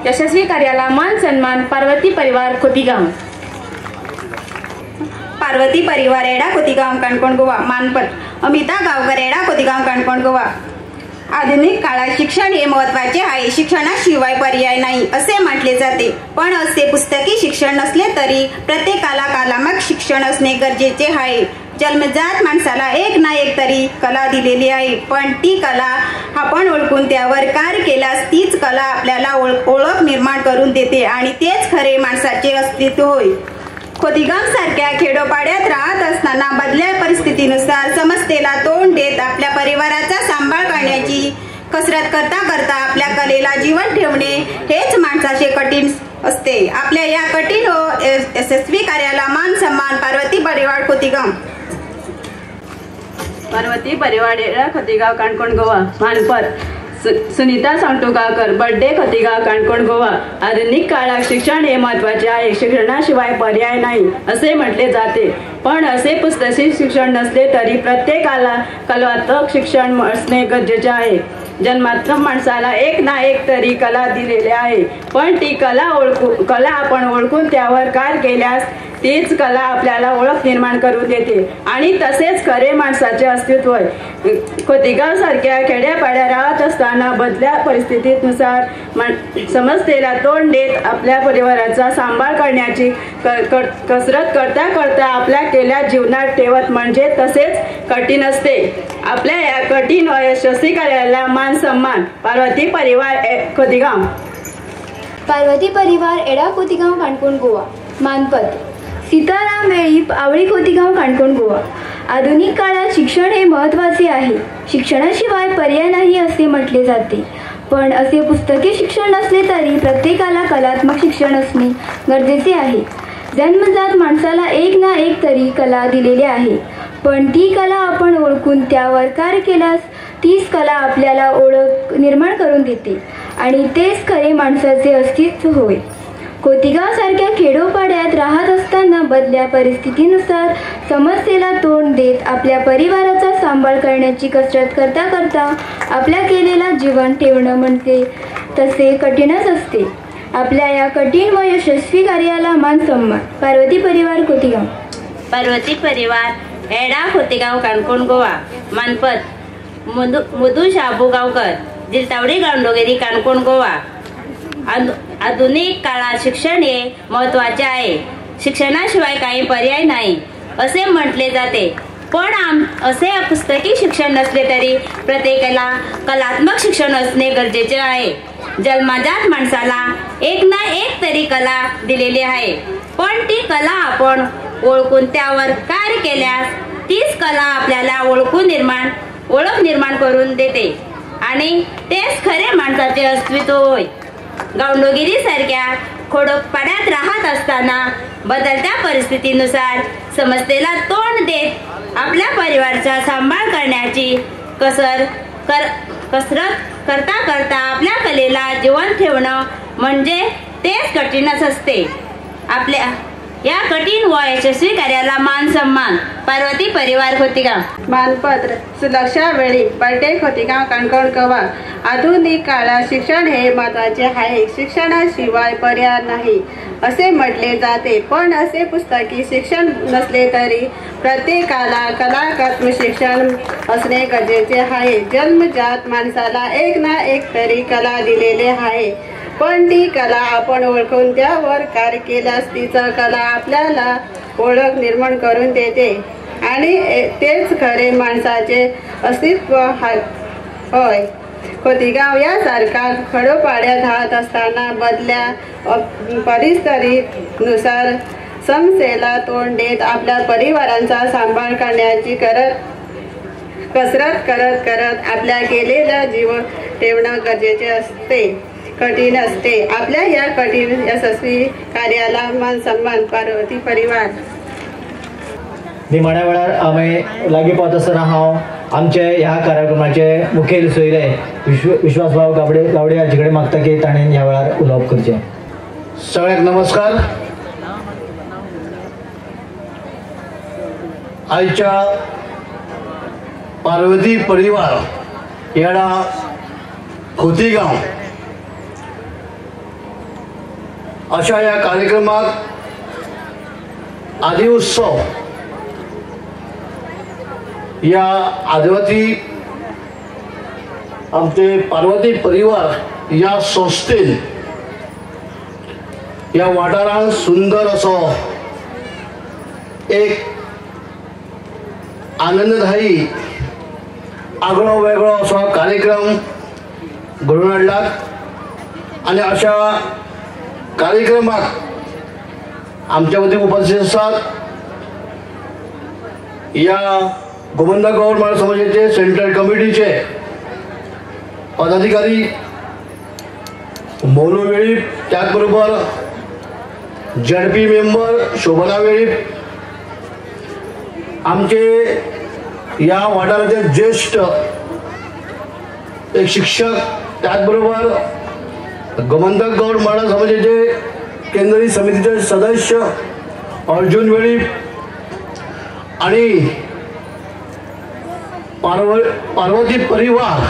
यशस्वी कार्याला मान सन्मान. पार्वती परिवार कोतीगाव. पार्वती परिवार एडा कोतीगाव, काणकोण, गोवा. मानपत, अमिता गावकर, एडा कोतीगाव, काणकोण, गोवा. आधुनिक काळात शिक्षण हे महत्त्वाचे आहे. शिक्षणाशिवाय पर्याय नाही असे म्हटले जाते, पण असे पुस्तकी शिक्षण नसले तरी प्रत्येकाला कलात्मक शिक्षण असणे गरजेचे आहे. जन्मजात माणसाला एक ना एक तरी कला दिलेली आहे, पण ती कला आपण ओळखून त्यावर कार्य केल्यास तीच कला आपल्याला ओळख निर्माण करून देते आणि तेच खरे माणसाचे अस्तित्व होय. कोतीगाव सारख्या खेडोपाड्यात राहत असताना बदल्या परिस्थितीनुसार समस्येला तोंड देत आपल्या परिवाराचा सांभाळ करण्याची कसरत करता करता आपल्या कलेला जीवन ठेवणे हेच माणसाचे कठीण असते. आपल्या या कठीण व यशस्वी कार्याला मान सन्मान. पार्वती परिवार कोतीगाव. पार्वती परिवार एडा कोतीगाव, काणकोण, गोवा. मानपत, सुनीता सांगटोकाकर, बड्डे, कोतीगाव, काणकोण, गोवा. आधुनिक काळात शिक्षण हे महत्त्वाचे आहे. शिक्षणाशिवाय पर्याय नाही असे म्हटले जाते, पण असे पुस्तकी शिक्षण नसले तरी प्रत्येकाला कलात्मक शिक्षण असणे गरजेचे आहे. जन्मात माणसाला एक ना एक तरी कला दिलेली आहे, पण ती कला आपण ओळखून त्यावर कार्य केल्यास तीच कला आपल्याला ओळख निर्माण करून देते आणि तसेच खरे माणसाचे अस्तित्व आहे. कोतीगाव सारख्या खेड्यापाड्या राहत असताना बदल्या परिस्थितीनुसार समस्येला तोंड देत आपल्या परिवाराचा सांभाळ करण्याची कसरत करता करता आपल्या केल्या जीवनात ठेवत म्हणजे तसेच कठीण असते. आपल्या या कठीण व यशस्वी कार्याला मान सन्मान. पार्वती परिवार कोतीगाव. पार्वती परिवार एडा कोतीगाव, काणकोण, गोवा. मानपत, सीताराम वेळीप, आवळी कोतीगाव, काणकोण, गोवा. आधुनिक काळात शिक्षण हे महत्त्वाचे आहे. शिक्षणाशिवाय पर्याय नाही असे म्हटले जाते, पण असे पुस्तकी शिक्षण नसले तरी प्रत्येकाला कलात्मक शिक्षण असणे गरजेचे आहे. जन्मजात माणसाला एक ना एक तरी कला दिलेली आहे, पण ती कला आपण ओळखून त्यावर कार्य केल्यास तीच कला आपल्याला ओळख निर्माण करून देते आणि तेच खरे माणसाचे अस्तित्व होय. कोतीगाव सारख्या खेडोपाड्यात राहत असताना बदल्या परिस्थितीनुसार समस्येला तोंड देत आपल्या परिवाराचा सांभाळ करण्याची कसरत करता करता आपल्या केलेला जीवन ठेवणं म्हणजे तसे कठीणच असते. आपल्या या कठीण व यशस्वी कार्याला मान सन्मान. पार्वती परिवार कोतीगाव. पार्वती परिवार एडा कोतीगाव, काणकोण, गोवा. मानपत, मधु शाबू गावकर, जिलतावडी, गावडोंगरी, काणकोण, गोवा. आधुनिक काळात शिक्षण हे महत्त्वाचे आहे. शिक्षणाशिवाय काही पर्याय नाही असे म्हटले जाते, पण असे पुस्तकी शिक्षण नसले तरी प्रत्येकाला कलात्मक शिक्षण असणे गरजेचे आहे. जन्मजात माणसाला एक ना एक तरी कला दिलेली आहे, पण ती कला आपण ओळखून त्यावर कार्य केल्यास तीच कला आपल्याला ओळख निर्माण करून देते आणि तेच खरे माणसाचे अस्तित्व होय. गावडोंगरी सारख्या खोडपाड्यात राहत असताना बदलत्या परिस्थितीनुसार समस्येला तोंड देत आपल्या परिवाराचा सांभाळ करण्याची कसरत करता करता आपल्या कलेला जिवंत ठेवणं म्हणजे तेच कठीणच असते. आपल्या या कठीण व यशस्वी कार्याला मान सन्मान. पार्वती परिवार खोतीगाव. मानपत्र सुलक्षा वेळी बर्थडे खोतीगाव काणकोण गोवा. आधुनिक काळात शिक्षण हे महत्त्वाचे आहे. शिक्षणाशिवाय पर्याय नाही असे म्हटले जाते, पण असे पुस्तकी शिक्षण नसले तरी प्रत्येकाला कलात्मक शिक्षण असणे गरजेचे आहे. जन्मजात माणसाला एक ना एक तरी कला दिलेली आहे, पण ती कला आपण ओळखून त्यावर कार्य केल्यास तीच कला आपल्याला ओळख निर्माण करून देते आणि तेच खरे माणसाचे अस्तित्व होय. खोतीगाव यासारखा खडोपाड्यात राहत असताना बदल्या परिस्थितीनुसार समस्येला तोंड देत आपल्या परिवारांचा सांभाळ करण्याची कसरत करत आपल्या केलेला जीव ठेवणं गरजेचे असते, कठीण असते. आपल्या या कठीण यशस्वी कार्याला मान सन्मान. पार्वती परिवार. निमाण्या वेळार आम्ही लागीं पावत आसतना हांव आमचे ह्या कार्यक्रमाचे मुखेल सोयरे विश्वासभाऊ गावडे हांचे कडेन मागता की ताणें ह्या वेळार उलोवप करचें. सगळ्यांक नमस्कार. आयच्या पार्वती परिवार येडा खोतीगांव अशा या कार्यक्रमात आदि उत्सव या आदिवासी आमचे पार्वती परिवार या संस्थेन या वाठारांत सुंदर असो एक आनंददायी आगळो वेगळो असो कार्यक्रम घडोवन हाडलात आणि अशा कार्यक्रमात आमच्या मदीं उपस्थित आसात या गोमंतक गौड मराठा समाजाचे सेंट्रल कमिटीचे पदाधिकारी मौलू वेळीप, त्याचबरोबर ZP मेंबर शोभना वेळीप, आमचे या वाठाराचे ज्येष्ठ एक शिक्षक, त्याचबरोबर गोमंतक गौड मराठा समाजाचे केंद्रीय समितीचे सदस्य अर्जुन वेळीप आणि पार्वती परिवार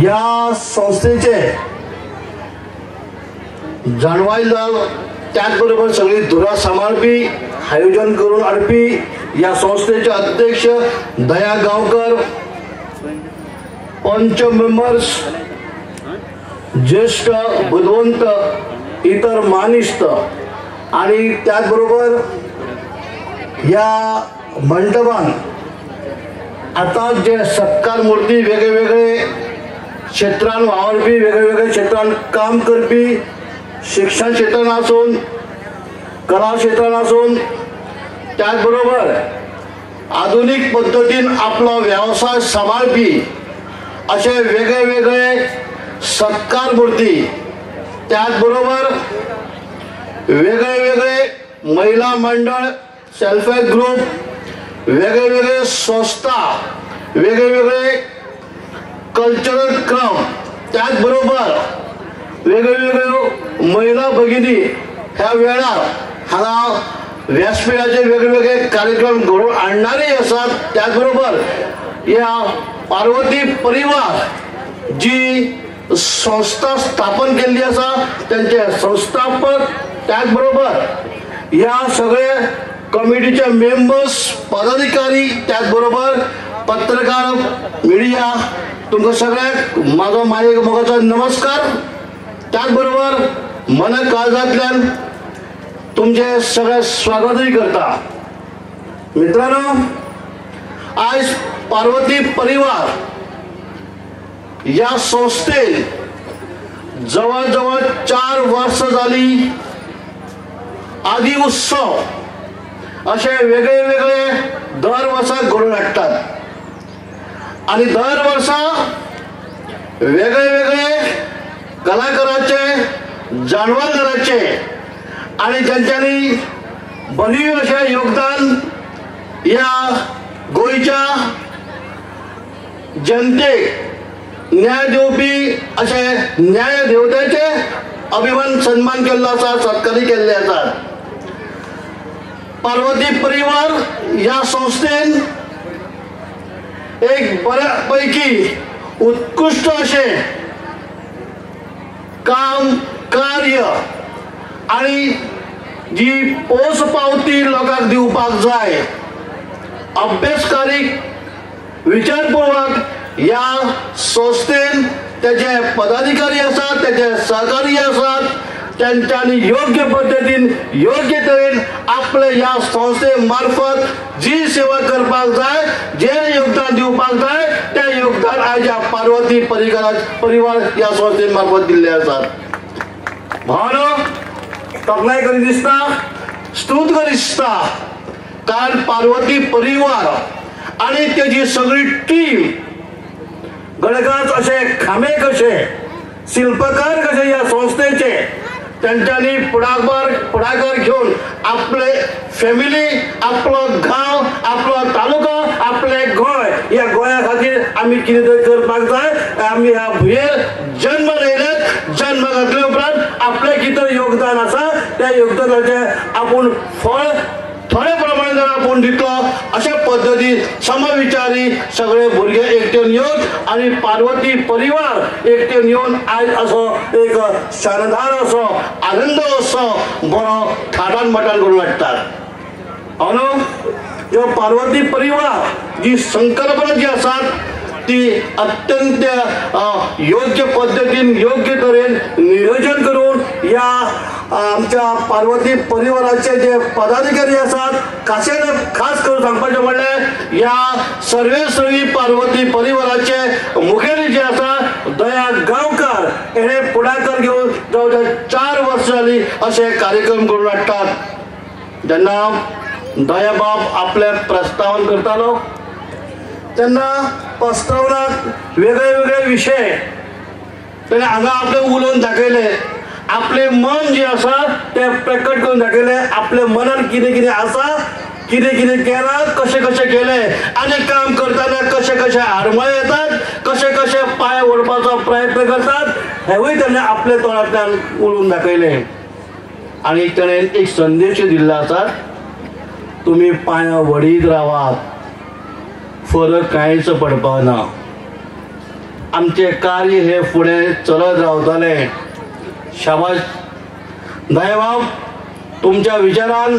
या संस्थेचे जाणवायदार, त्याचबरोबर सगळी धुरा सांबाळपी, आयोजन करून हाडपी या संस्थेचे अध्यक्ष दया गांवकर, पंच मेंबर्स, ज्येष्ठ बुद्धवंत, इतर मानिष्ठ आणि त्याचबरोबर या मंडपान आता जे सत्कार मूर्ती वेगळे क्षेत्रांत वावरपी, वेगवेगळ्या क्षेत्रांत काम करपी, शिक्षण क्षेत्रांत आसून, कला क्षेत्रांत आसून, त्याचबरोबर आधुनिक पद्धतीन आपलो व्यवसाय सांबाळपी असे वेगळे सत्कार मूर्ती, त्याचबरोबर वेगळे महिला मंडळ, सेल्फ हेल्प ग्रुप, वेगळे संस्था, वेगळे कल्चरल क्रम, त्याचबरोबर वेगळे महिला भगिनी ह्या वेळार हांगा व्यासपीठाचे वेगवेगळे कार्यक्रम घडोवन आणणारे आसात. त्याचबरोबर या पार्वती परिवार जी संस्था स्थापन केल्ली आसा त्यांचे संस्थापक, त्याचबरोबर या सगळे कमिटीचे मेंबर्स, पदाधिकारी, त्याचबरोबर पत्रकार, मीडिया, तुमकां सगळ्यांक म्हाजो मायेक मोगाचो नमस्कार. त्याचबरोबर मन काळजांतल्यान तुमचे सगळे स्वागतही करता. मित्रांनो, आज पार्वती परिवार या संस्थेन जवळजवळ 4 वर्ष झाली आदि उत्सव असे वेगळे वेगळे दर वर्षाक घडून हाडटात आणि दर वर्षा वेगळे वेगळे कलाकाराचे जाणवलदाराचे आणि ज्यांच्यानी भरीव अशें योगदान या गोंयच्या जनतेक न्याय दिवपी अशे न्याय देवतेचे अभिमान सन्मान केल्लो आसा, सत्कारी केल्ले आसात. पार्वती परिवार या संस्थेन एक बऱ्यापैकी उत्कृष्ट असे काम कार्य आणि जी पोच पावती लोकांक दिवपाक जाय अभ्यासकारीक विचारपूर्वक या संस्थेन त्याचे पदाधिकारी असतात, त्याचे सहकारी असतात, त्यांच्यानी योग्य पद्धतीन योग्य तरेन आपले या संस्थे मार्फत जी सेवा करपाक जाय, जे योगदान दिवपाक जाय ते योगदान आज या पार्वती परिवार या संस्थे मार्फत दिल्ले आसात. भावनो तोखणाय करी दिसता, स्तुत करी दिसता, कारण पार्वती परिवार आणि त्याची सगळी टीम गडगड असे खामे कसे शिल्पकार कसे या संस्थेचे त्यांच्यानी पुढाकार घेऊन आपले फॅमिली, आपलं गाव, आपला तालुका, आपले गोय या गोया खातीर आम्ही कितें तरी करपाक जाय. आम्ही ह्या भुयेर जन्म येयल्यात, जन्म घातले उपरांत आपले कितें योगदान आसा त्या योगदानाचे आपूण फळ थोडे प्रमाणे जर आपण दितलो अशा पद्धतीन समविचारी सगळे भुरगे एकटेन येवन आणि पार्वती परिवार एकटेन येवन आज असो एक शानदार असो आनंद असो बरो थाटान मटान करून हाडटात. न्हू ह्यो पार्वती परिवार जी संकल्पना जी आसात ती अत्यंत योग्य पद्धतीन योग्य तरेन नियोजन करून या आमच्या पार्वती परिवाराचे जे पदाधिकारी असतात खासेन खास करून सांगपाचें म्हणल्यार या सर्वेसर्वी पार्वती परिवाराचे मुखेली जे आसा दया गांवकार हेणे पुढाकार घेवन जवळ 4 वर्ष जाली असे कार्यक्रम करून हाडटात. जेन्ना दया बाब आपले प्रस्तावन करतालो तेन्ना प्रस्तावनाक वेगळे वेगळे विशय तेणे हांगा आपले उलोवन दाखयले, आपले मन जे आसा ते प्रकट करून दाखयले, आपले मनान कितें कितें आसा, कितें कितें केलां, कशें कशें केलें आनी काम करतना कशें कशें आडमळे येतात, कशें कशें पांय ओडपाचो प्रयत्न करतात हेवूय ताणें आपल्या तोंडांतल्यान उलोवन दाखयलें. आनी ताणें एक संदेश दिल्लो आसा, तुमी पांयां वडीत रावात, फरक कांयच पडपाक ना. आमचे कार्य हे फुडें चलत रावतलें. शाबाश दयाबाब, तुमच्या विचारान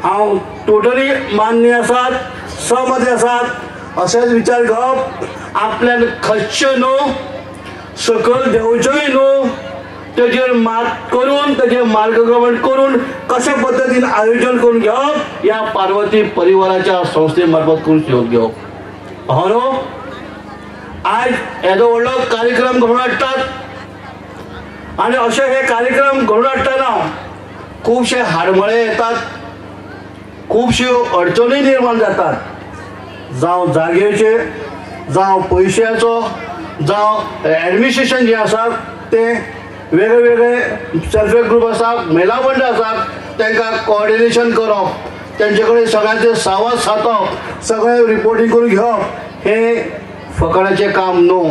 हांव टोटली मान्य आसात, सहमत आसात. असेच विचार घेवप आपल्यान खचचे न्हू, सकल देंवचेय न्हू, तेजेर मात करून तेजेर मार्गक्रमण करून कशा पद्धतीन आयोजन करून घेवप या पार्वती परिवाराच्या संस्थे मार्फत करून घेवप. हो न्हू, आज येदो व्हडलो कार्यक्रम घडोवन हाडटात आणि असे हे कार्यक्रम घडोवन हाडटना खूबशे हाडमळे येतात, खूबश्यो अडचणी निर्माण जातात, जावं जागेचे, जावं पयशाचो, जावं एडमिनिस्ट्रेशन जे आसा ते वेगळे वेगळे सेल्फ हेल्प ग्रुप आसा, महिला मंडळ आसा, तांकां कोऑर्डिनेशन करप, त्यांचे कडेन सगळ्यांचे संवाद साधप, सगळे रिपोर्टिंग करून घेवप हे फकाणाचें काम न्हू.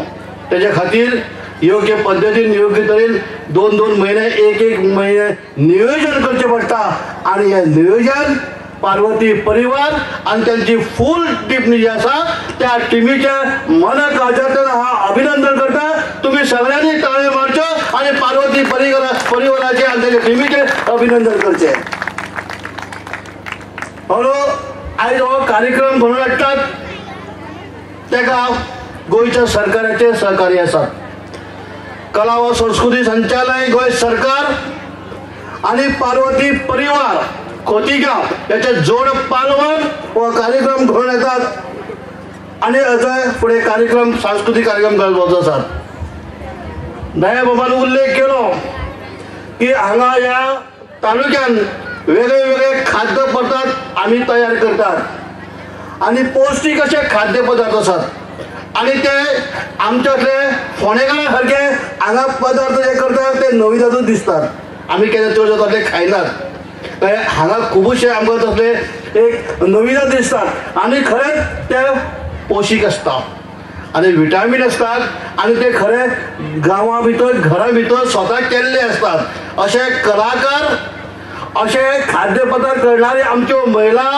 तेजे खातीर योग्य पद्धतीन योग्य तरेन 2-2 महिने 1-1 महिने नियोजन करचें पडटा आणि हे नियोजन पार्वती परिवार आणि त्यांची फुल टीम जी आसा त्या टिमीचे मनाक हाजरताना हा अभिनंदन करता. तुम्ही सगळ्यांनी ताळे मारच्यो आणि पार्वती परिवाराचे आणि त्याच्या टिमीचे अभिनंदन करचे. हळू आयज हो कार्यक्रम घडोवन हाडटात तेका गोंयच्या सरकाराचे सहकार्य आसात. कला व संस्कृती संचालय गोंय सरकार आणि पार्वती परिवार खोतीगांव याचे जोड पालवण हो कार्यक्रम घडोवन येतात. आनी अजून फुडें कार्यक्रम सांस्कृतीक कार्यक्रम वचत आसात. दया बाबान उल्लेख केलो की हांगा ह्या तालुक्यान वेगळे वेगळे खाद्य पदार्थ आमी तयार करतात आनी पौश्टीक असे खाद्य पदार्थ आसात आनी ते आमच्यातले फोंडेकारा सारखे हांगा पदार्थ जे करतात ते नविदादूच दिसतात. आमी केन्ना त्यो तसले खायनात. हांगा खुबशे आमकां तसले एक नविदाद दिसतात आनी खरेंच ते पौशीक आसता आनी विटामीन असतात आनी ते खरे गांवां भितर घरा भितर स्वता केल्ले असतात. अशे कलाकार अशे खाद्य पदार्थ करणारे आमच्यो महिला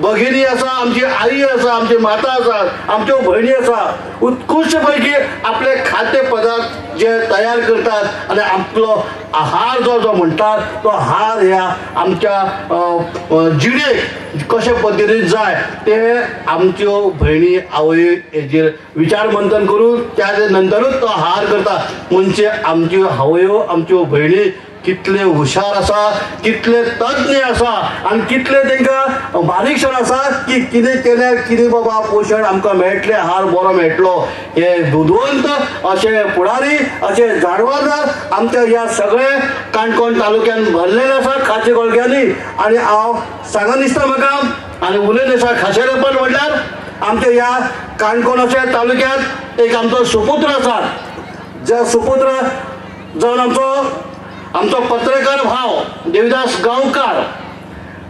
भगिनी आसा, आमची आई आसा, आमची माता आसात, आमच्यो भयणी आसा, उत्कृश्ट पैकी आपले खाद्य पदार्थ जे तयार करतात आनी आपलो आहार जो म्हणटात तो आहार ह्या आमच्या जिणेक कशे पद्दतीन जाय ते आमच्यो भयणी आवय हेजेर विचार मंथन करून त्या नंतरूच तो आहार करता. म्हणजे आमच्यो आवयो आमच्यो भयणी कितले हुशार आसा, कितले तज्ञ आसा आनी कितले तांकां बारीकसाण आसा की कितें केल्यार कितें बाबा पोशण आमकां मेळटलें, आहार बरो मेळटलो. हे बुदवंत अशे फुडारी अशे जाणवादार आमच्या ह्या सगळे काणकोण तालुक्यान भरलेले आसा खाचे गोळग्यांनी. आनी हांव सांगा दिसता म्हाका आनी उलयन आसा खाशेलेपण म्हणल्यार आमच्या ह्या काणकोण अशा तालुक्यांत एक आमचो सुपुत्र आसा. जे सुपुत्र जावन आमचो पत्रकार भाव देविदास गांवकार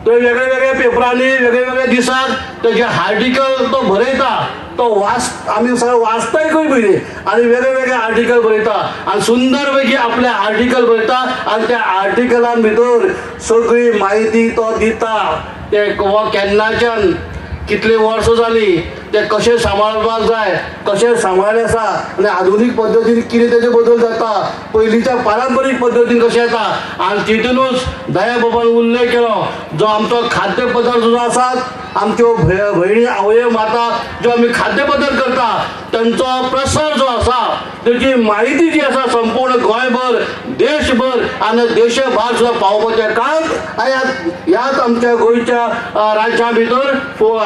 तो वेगळे वेगळे पेपरांनी वेगळे वेगळे दिसाक तेजे आर्टिकल तो बरयता. तो आमी सगळे वाचताय पयली आनी वेगळे वेगळे आर्टिकल बरयता आनी सुंदर पैकी आपले आर्टिकल बरयता आनी त्या आर्टिकलान भितर सगळी म्हायती तो दिता. ते केन्नाच्यान कितली वर्सां जाली, ते कशे सांबाळपाक जाय, कशे सांबाळले आसा आनी आधुनीक पद्दतीन कितें तेजे बदल जाता, पयलींच्या पारंपरीक पद्दतीन कशें येता. आनी तितूनच दया बाबान उल्लेख केलो जो आमचो खाद्य पदार्थ जो आसात आमच्यो भयणी आवयो माता जो आमी खाद्य पदार्थ करता तांचो प्रसार जो आसा तेची म्हायती जी आसा संपूर्ण गोंयभर देशभर आनी देशभार सुद्दां पावोवपाचें काम ह्याच आमच्या गोंयच्या राज्या भितर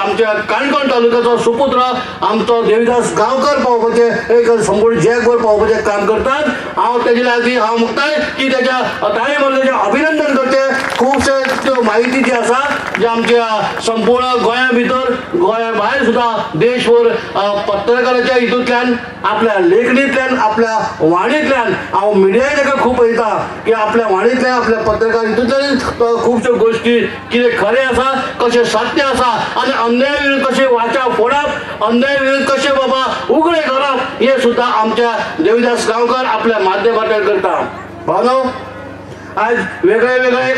आमच्या काणकोण तालुक्याचो सुपुत्र आमचो देविदास गांवकार पावोवपाचें एक संपूर्ण जगभर पावोवपाचें काम करतात. हांव तेजे लागीं हांव म्हणटाय की तेच्या ताळे मारलेचें अभिनंदन करचें. खुबशे त्यो म्हायती जी आसा जे आमच्या संपूर्ण गोंया भितर गोंया भायर सुद्दां देशभर पत्रकाराच्या हितूंतल्यान आपल्या लेखणींतल्यान आपल्या वाणींतल्यान हांव मिडियाय ताका खूब पळयता की आपल्या वाणींतल्यान आपल्या पत्रकार हितूंतल्यान खुबश्यो गोश्टी कितें खरें आसा, कशें सत्य आसा आनी अन्याय विरुद्ध कशें वाचा फोडप, अन्याय विरुद्ध कशें बाबा उगडे करप हे सुद्दां आमच्या देविदास गांवकार आपल्या माध्यमांतल्यान करता. भावनो आज वेगळे वेगळे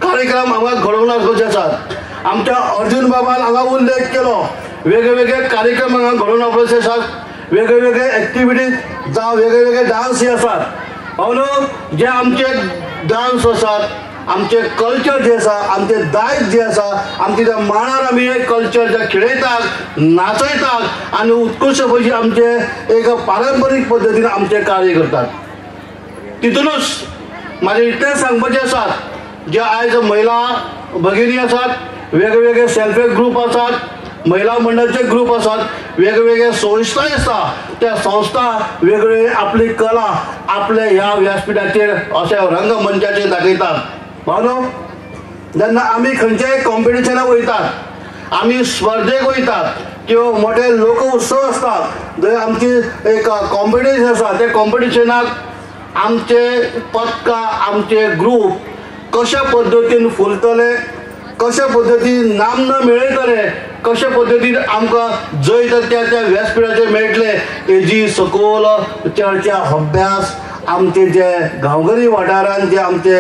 कार्यक्रम हांगा घडोवन हाडपाचे आसात. आमच्या अर्जुन बाबान हांगा उल्लेख केलो वेगळे वेगळे कार्यक्रम हांगा घडोवन हाडपाचे आसात. वेगळे वेगळे एक्टिविटीज जावं वेगळे वेगळे डान्स हे आसात. हांव जे आमचे डान्स आसात, आमचे कल्चर जे आसा, आमचे दायज जे आसा, आमचे त्या मांडार आमी एक कल्चर जे खेळयतात, नाचयतात आनी उत्कृश्ट पैकी आमचे एक पारंपरीक पद्दतीन आमचे कार्य करतात. तितूनच म्हाजें इतलें सांगपाचें आसा जे आयज महिला भगिनी आसात, वेगळे वेगळे सेल्फ हेल्प ग्रूप आसात, महिला मंडळाचे ग्रूप आसात, वेगवेगळे संस्थाय आसा, त्या संस्था वेगवेगळे आपली कला आपल्या ह्या व्यासपीठाचेर अशा रंगमंचाचेर दाखयतात. भावनो जेन्ना आमी खंयच्याय कॉम्पिटिशनाक वयतात, आमी स्पर्धेक वयतात किंवा मोठे लोक उत्सव असतात जंय आमची एक कॉम्पिटिशन आसा, त्या कॉम्पिटिशनाक आमचे पथकां आमचे ग्रूप कशा पद्दतीन फुलतले, कशा पद्दतीन नामना मेळयतले, कशा पद्दतीन आमकां जय तर त्या व्यासपीठाचेर मेळटले हेजी सखोल चर्चा अभ्यास आमचे जे गांवगिरी वाठारांत जे आमचे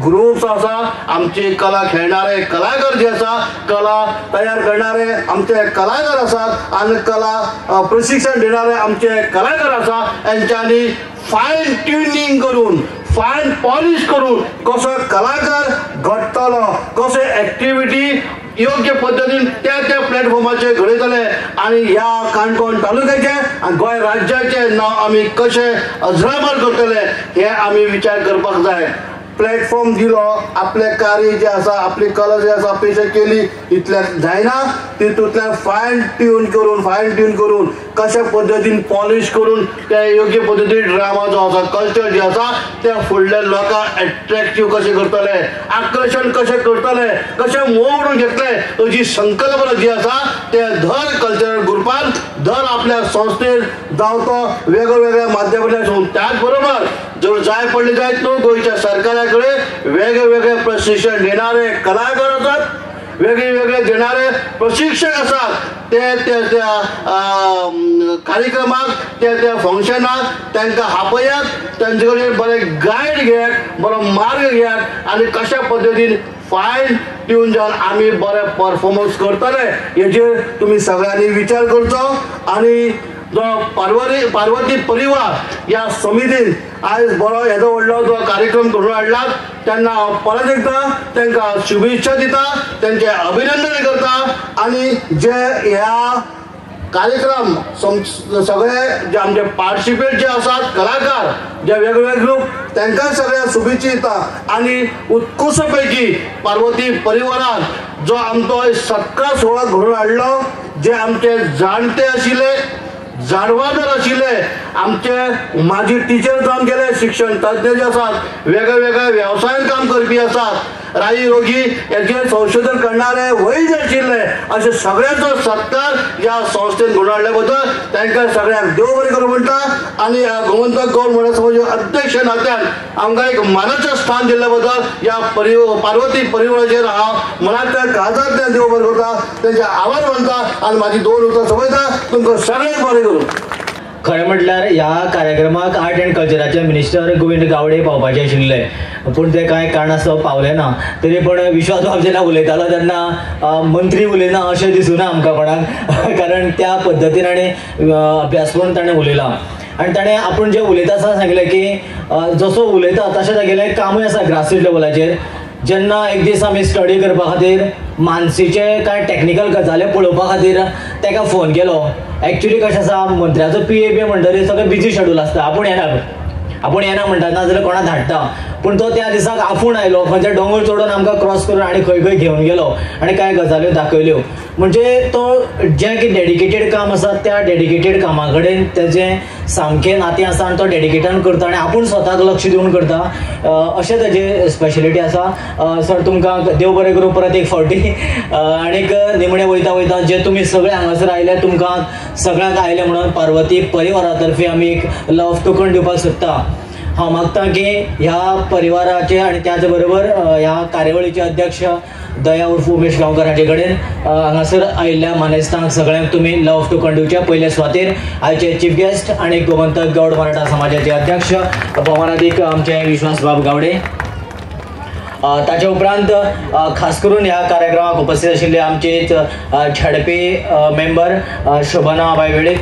ग्रुप्स आसा, आमचे कला खेळणारे कलाकार जे आसा, कला तयार करणारे आमचे कलाकार आसात आनी कला प्रशिक्षण दिणारे आमचे कलाकार आसा, हेंच्यांनी फायन ट्युनिंग करून फायन पॉलिश करून कसो कलाकार घडटलो, कशे एक्टिविटी योग्य पद्दतीन त्या प्लॅटफॉर्माचेर घडयतले आनी ह्या काणकोण तालुक्याचे आनी गोंय राज्याचे नांव आमी कशें अजरामर करतले हे आमी विचार करपाक जाय. प्लॅटफॉर्म दिलो, आपले कार्य जे आसा, आपली कला जी आसा पेश केली, इतल्यान जायना. तितूंतल्यान फायन ट्यून करून कशा पद्दतीन पॉलिश करून त्या योग्य पद्दतीन ड्रामा जो आसा, कल्चर जे आसा त्या फुडल्या लोकांक अट्रॅक्टिव्ह कशें करतले, आकर्शण कशें करतले, कशें मोडून घेतले, अशी संकल्पना जी आसा त्या दर कल्चरल ग्रुपान, दर आपल्या संस्थेन जावं तो वेगवेगळ्या माध्यमांतल्यान. त्याच बरोबर जर जाय पडले जायत न्हू, गोंयच्या सरकाराकडे वेगवेगळे प्रशिक्षण देणारे कलाकार आसात, वेगवेगळे देणारे प्रशिक्षक आसात. त्या कार्यक्रमाक, त्या फंक्शनाक तांकां आपयात, तांचे कडेन बरें गायड घेयात, बरो मार्ग घेयात आनी कशा पद्दतीन फायन ट्यून जावन आमी बरें परफॉर्मन्स करतले हेजेर तुमी सगळ्यांनी विचार करचो. आणि जो पार्वती परिवार या समितीन आयज बरो येदो व्हडलो जो कार्यक्रम घडोवन हाडला, तेन्ना हांव परत एकदा तांकां शुभेच्छा दिता, तांचे अभिनंदन करता. आणि जे ह्या कार्यक्रम सगळे जे आमचे पार्टिसिपेट जे आसात कलाकार, जे वेगवेगळे ग्रुप, तांकां सगळ्यांक शुभेच्छा दिता. आणि उत्कृश्ट पैकी पार्वती परिवारान जो आमचो सत्कार सोहळा घडोवन हाडलो, जे आमचे जाणटे आशिल्ले, जाणवादार आशिल्ले, आमचे माजी टिचर जावन गेले, शिक्षण तज्ञ जे आसात, वेगवेगळ्या व्यवसायान काम करपी आसात, राई रोगी हेचेर संशोधन करणारे वैद्य आशिल्ले, अशे सगळ्यांचो सत्कार ह्या संस्थेन घडोवन हाडल्या बद्दल तांकां सगळ्यांक देव बरें करूं म्हणटा. आनी ह्या गोमंतक गौड महिला समाजाचे अध्यक्ष नात्यान आमकां एक मानाचें स्थान दिल्ल्या बद्दल ह्या पार्वती परिवाराचेर हांव मनांतल्या काळजांतल्यान देव बरें करता, तेंचे आभार मानता आनी म्हाजी 2 उतरां सोंपयता. तुमकां सगळ्यांक बरें करूं. खरें म्हटल्यार ह्या कार्यक्रमाक आर्ट एंड कल्चराचे मिनिस्टर गोविंद गावडे पावपाचे आशिल्ले, पूण ते कांय कारणास्तव पावले ना. तरी पण विश्वास बाब जेन्ना उलयतालो तेन्ना मंत्री उलयना अशें दिसूना आमकां कोणाक, कारण त्या पद्दतीन आनी अभ्यास करून ताणें उलयला. आनी ताणें आपूण जें उलयता आसतना सांगलें की जसो उलयता तशें तागेलें कामूय आसा ग्रासरूट लेवलाचेर. जेन्ना एक दीस आमी स्टडी करपा खातीर मानसीचे कांय टॅक्निकल गजाली पळोवपा खातीर ताका फोन केलो. एक्चुली कशें आसा, मंत्र्याचो PA म्हणटरीर सगळें बिजी शेड्यूल आसता, आपूण येना म्हणटा, नाजाल्यार कोणा धाडटा. पूण तो त्या दिसाक आपूण आयलो, खंयचे दोंगर चडोवन आमकां क्रॉस करून आनी खंय खंय घेवन गेलो आनी कांय गजाल्यो दाखयल्यो. म्हणजे तो जें कितें डेडिकेटेड काम आसा त्या डेडिकेटेड कामा कडेन तेजें सामकें नातें आसा आनी तो डेडिकेटान करता आनी आपूण स्वताक लक्ष दिवन करता, अशें तेजें स्पेशलिटी आसा. सर तुमकां देव बरें करूं परत एक फावटी. आनीक निमणें वयता जे तुमी सगळे हांगासर आयले, तुमकां सगळ्यांक आयले म्हणून पार्वती परिवारा तर्फे आमी एक लव टोकन दिवपाक सोदता. हांव मागता की ह्या परिवाराचे आनी त्याच बरोबर ह्या कार्यावळीचे अध्यक्ष दया उर्फ उमेश गांवकर हाचे कडेन हांगासर आयिल्ल्या मानेस्तांक सगळ्यांक तुमी लव टोकन दिवचे. पयले सुवातेर आयचे चीफ गेस्ट आनी गोमंतक गौड मराठा समाजाचे अध्यक्ष भौमानाधिक आमचे विश्वास बाब गावडे. ताचे उपरांत खास करून ह्या कार्यक्रमाक उपस्थित आशिल्ले आमचे झडपी मेंबर शोभना बाय वेळीप.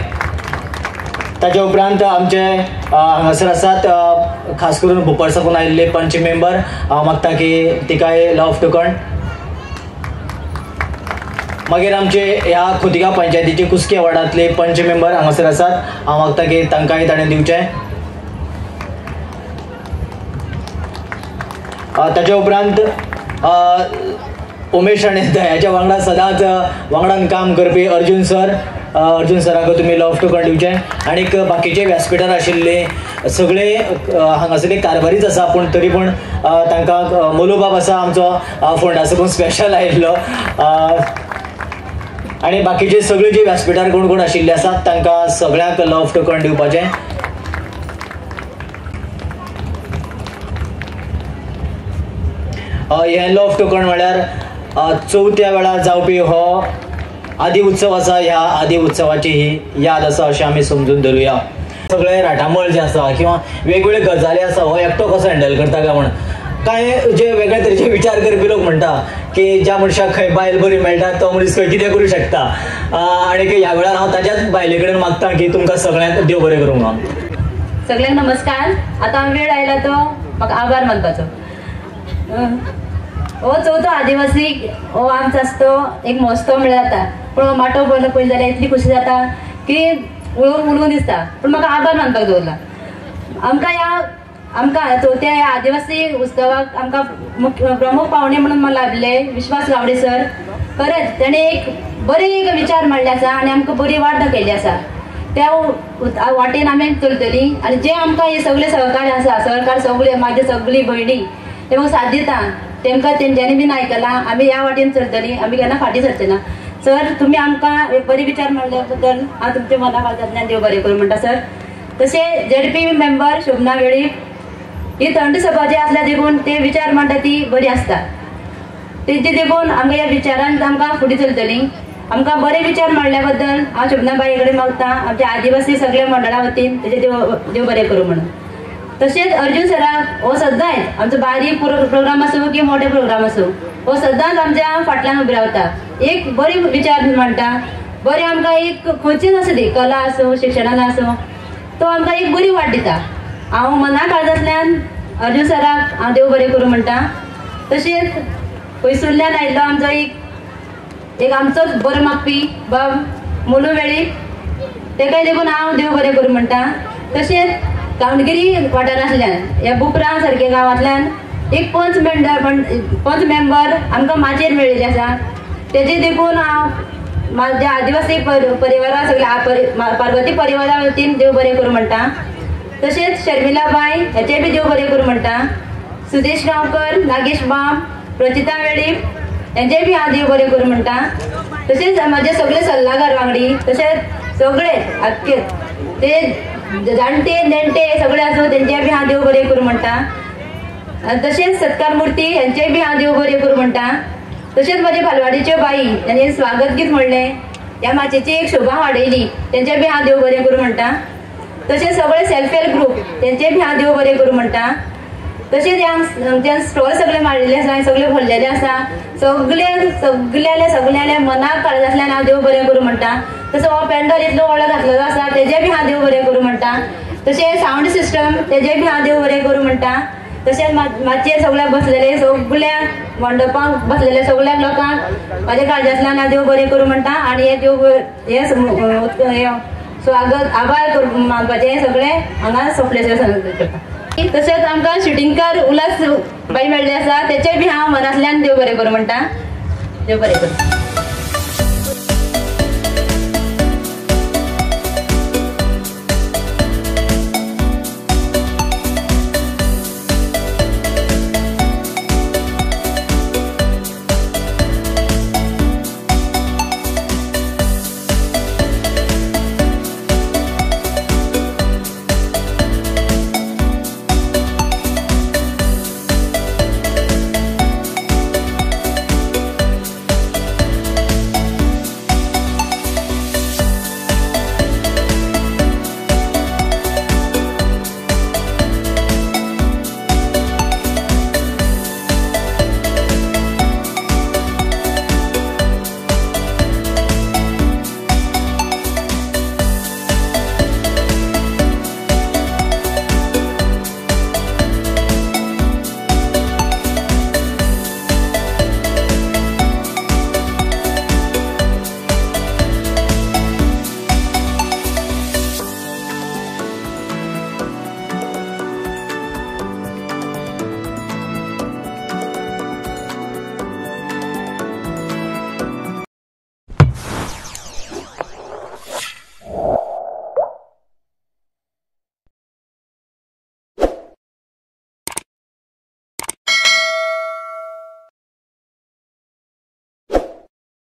ताचे उपरांत आमचे हांगासर आसात खास करून भोपाळ साकून आयिल्ले पंच मेंबर. हांव मागता की तिकाय लव टोकन. मागीर आमचे ह्या खोतिगांव पंचायतीचे कुस्के वार्डांतले पंच मेंबर हांगासर आसात. हांव मागता की तांकांय ताणें दिवचें. ताचे उपरांत उमेश आनी दयाच्या वांगडा सदांच वांगडान काम करपी अर्जुन सराक तुमी लव टोकन दिवचें. आनीक बाकीचे व्यासपीठार आशिल्ले सगळे हांगासरले कारभारीच आसा, पूण तरी पूण तांकां मोलू बाब आसा आमचो फोंडा साकून स्पेशल आयिल्लो, आनी बाकीचे सगळे जे व्यासपीठार कोण कोण आशिल्ले आसात तांकां सगळ्यांक लव टोकन दिवपाचें. हें लव टोकन म्हळ्यार 4थ्या वेळार जावपी हो आदी उत्सव आसा. ह्या आदी उत्सवाची ही याद आसा अशें आमी समजून धरुया. सगळे राठामळ जे आसा किंवा वेगवेगळे गजाली आसा हो एकटो कसो हँडल करता काय म्हण कांय जे वेगळ्या तरेचे विचार करपी लोक म्हणटा की ज्या मनशाक खंय बायल बरी मेळटा तो मनीस खंय कितें करूं शकता. आनी ह्या वेळार हांव ताच्याच बायले कडेन मागता की तुमकां सगळ्यांक देव बरें करूं म्हणून. सगळ्यांक नमस्कार. आतां वेळ आयला तो म्हाका आभार मानपाचो. हो चवथो आदिवासी हो आमचो आसतो एक महोत्सव म्हळ्यार जाता, पूण हो माटो पळयलो पळय जाल्यार इतली खुशी जाता की उलोवंक दिसता. पूण म्हाका आभार मानपाक दवरला. आमकां ह्या आमकां चवथ्या ह्या आदिवासी उत्सवाक आमकां प्रमुख पावणे म्हणून लाभले विश्वास गावडे सर. खरेंच तेणे एक बरे एक विचार मांडले आसा आनी आमकां बरी वाट दाखयली आसा. त्या वाटेन आमी चलतली आनी जे आमकां हे सगळे सहकार्य आसा सहकार सगळे म्हाजे सगळी भयणी ते म्हाका साथ दिता तेमकां तेंच्यांनी बीन आयकलां. आमी ह्या वाटेन चलतली आमी केन्ना फाटीं सरचे ना. सर तुमी आमकां एक बरे विचार मांडल्या बद्दल हांव तुमच्या मना काळजांतल्यान देव बरें करूं म्हणटा सर. तशें ZP मेंबर शोभना वेळीप ही थंड सभा जी आसल्या देखून ते विचार मांडटा ती बरी आसता. तेंचे देखून आमकां ह्या विचारांत आमकां फुडें चलतली. आमकां बरे विचार मांडल्या बद्दल हांव शोभनाबाई कडेन मागता आमच्या आदिवासी सगळ्या मंडळा वतीन तेजे देव बरें करूं म्हणून. तशेंच अर्जुन सराक हो सदांच आमचो बारीक प्रोग्राम आसूं की मोठे प्रोग्राम आसूं हो सदांच आमच्या फाटल्यान उबे रावता. एक बरे विचार मांडटा बरे आमकां एक खंयचीच आसूं दी कला आसूं शिक्षणान आसूं तो आमकां एक बरी वाट दिता. हांव मना काळजांतल्यान अर्जुन सराक हांव देव बरें करूं म्हणटा. तशेंच पयसुल्ल्यान आयिल्लो आमचो एक आमचोच बरो मागपी बाब मोलू वेळीप तेकाय देखून हांव देव बरें करूं म्हणटा. तशेंच गांवडगिरी वाठारांतल्यान ह्या बुपरा सारक्या गांवांतल्यान एक पंच मेंबर आमकां माचयेर मेळिल्ले आसा. तेजे देखून हांव म्हाज्या आदिवासी परिवारा सगळ्या पार्वती परिवारा वतीन देव बरें करूं म्हणटा. तशेंच शर्मिलाबाई हेचेय बी देव बरें करूं म्हणटा. सुदेश गांवकर नागेश बाम प्रचिता वेळीप हेंचेय बी हांव देव बरें करूं म्हणटा. तशेंच म्हाजे सगळे सल्लागार वांगडी तशेंच सगळे आख्खे ते जाणटे नेणटे सगळे आसूं तेंचेय बी हांव देव बरें करूं म्हणटा. तशेंच सत्कार मुर्ती हेंचेय बी हांव देव बरें करूं म्हणटा. तशेंच म्हाजे बालवाडीच्यो बाई तेंचे स्वागत गीत म्हणलें ह्या माचयेची एक शोभा वाडयली तेंचेय बी हांव देव बरें करूं म्हणटा. तशेंच सगळे सेल्फ हेल्प ग्रूप तेंचेय बी हांव देव बरें करूं म्हणटा. तशेंच ह्या स्टॉल सगळे मारिल्ले आसा सगळे भरलेले आसा सगळ्याले मनाक काळजांतल्यान हांव देव बरें करूं म्हणटा. तसो हो पॅन्डल इतलो व्हडलो घातलेलो आसा तेजेय बी हांव देव बरें करूं म्हणटा. तशें सावंड सिस्टम तेजेय बी हांव देव बरें करूं म्हणटा. तशेंच माचयेर सगळ्याक बसलेले सगळ्या मंडपाक बसलेले सगळ्या लोकांक म्हाज्या काळजांतल्यान हांव देव बरें करूं म्हणटा. आनी हे देव हे स्वागत आभार मानपाचे सगळे हांगा सोंपले करता. तशेंच आमकां शुटिंगकार उल्हास बाई मेळ्ळी आसा तेचेय बी हांव मनांतल्यान देव बरें करूं म्हणटा. देव बरें करूं.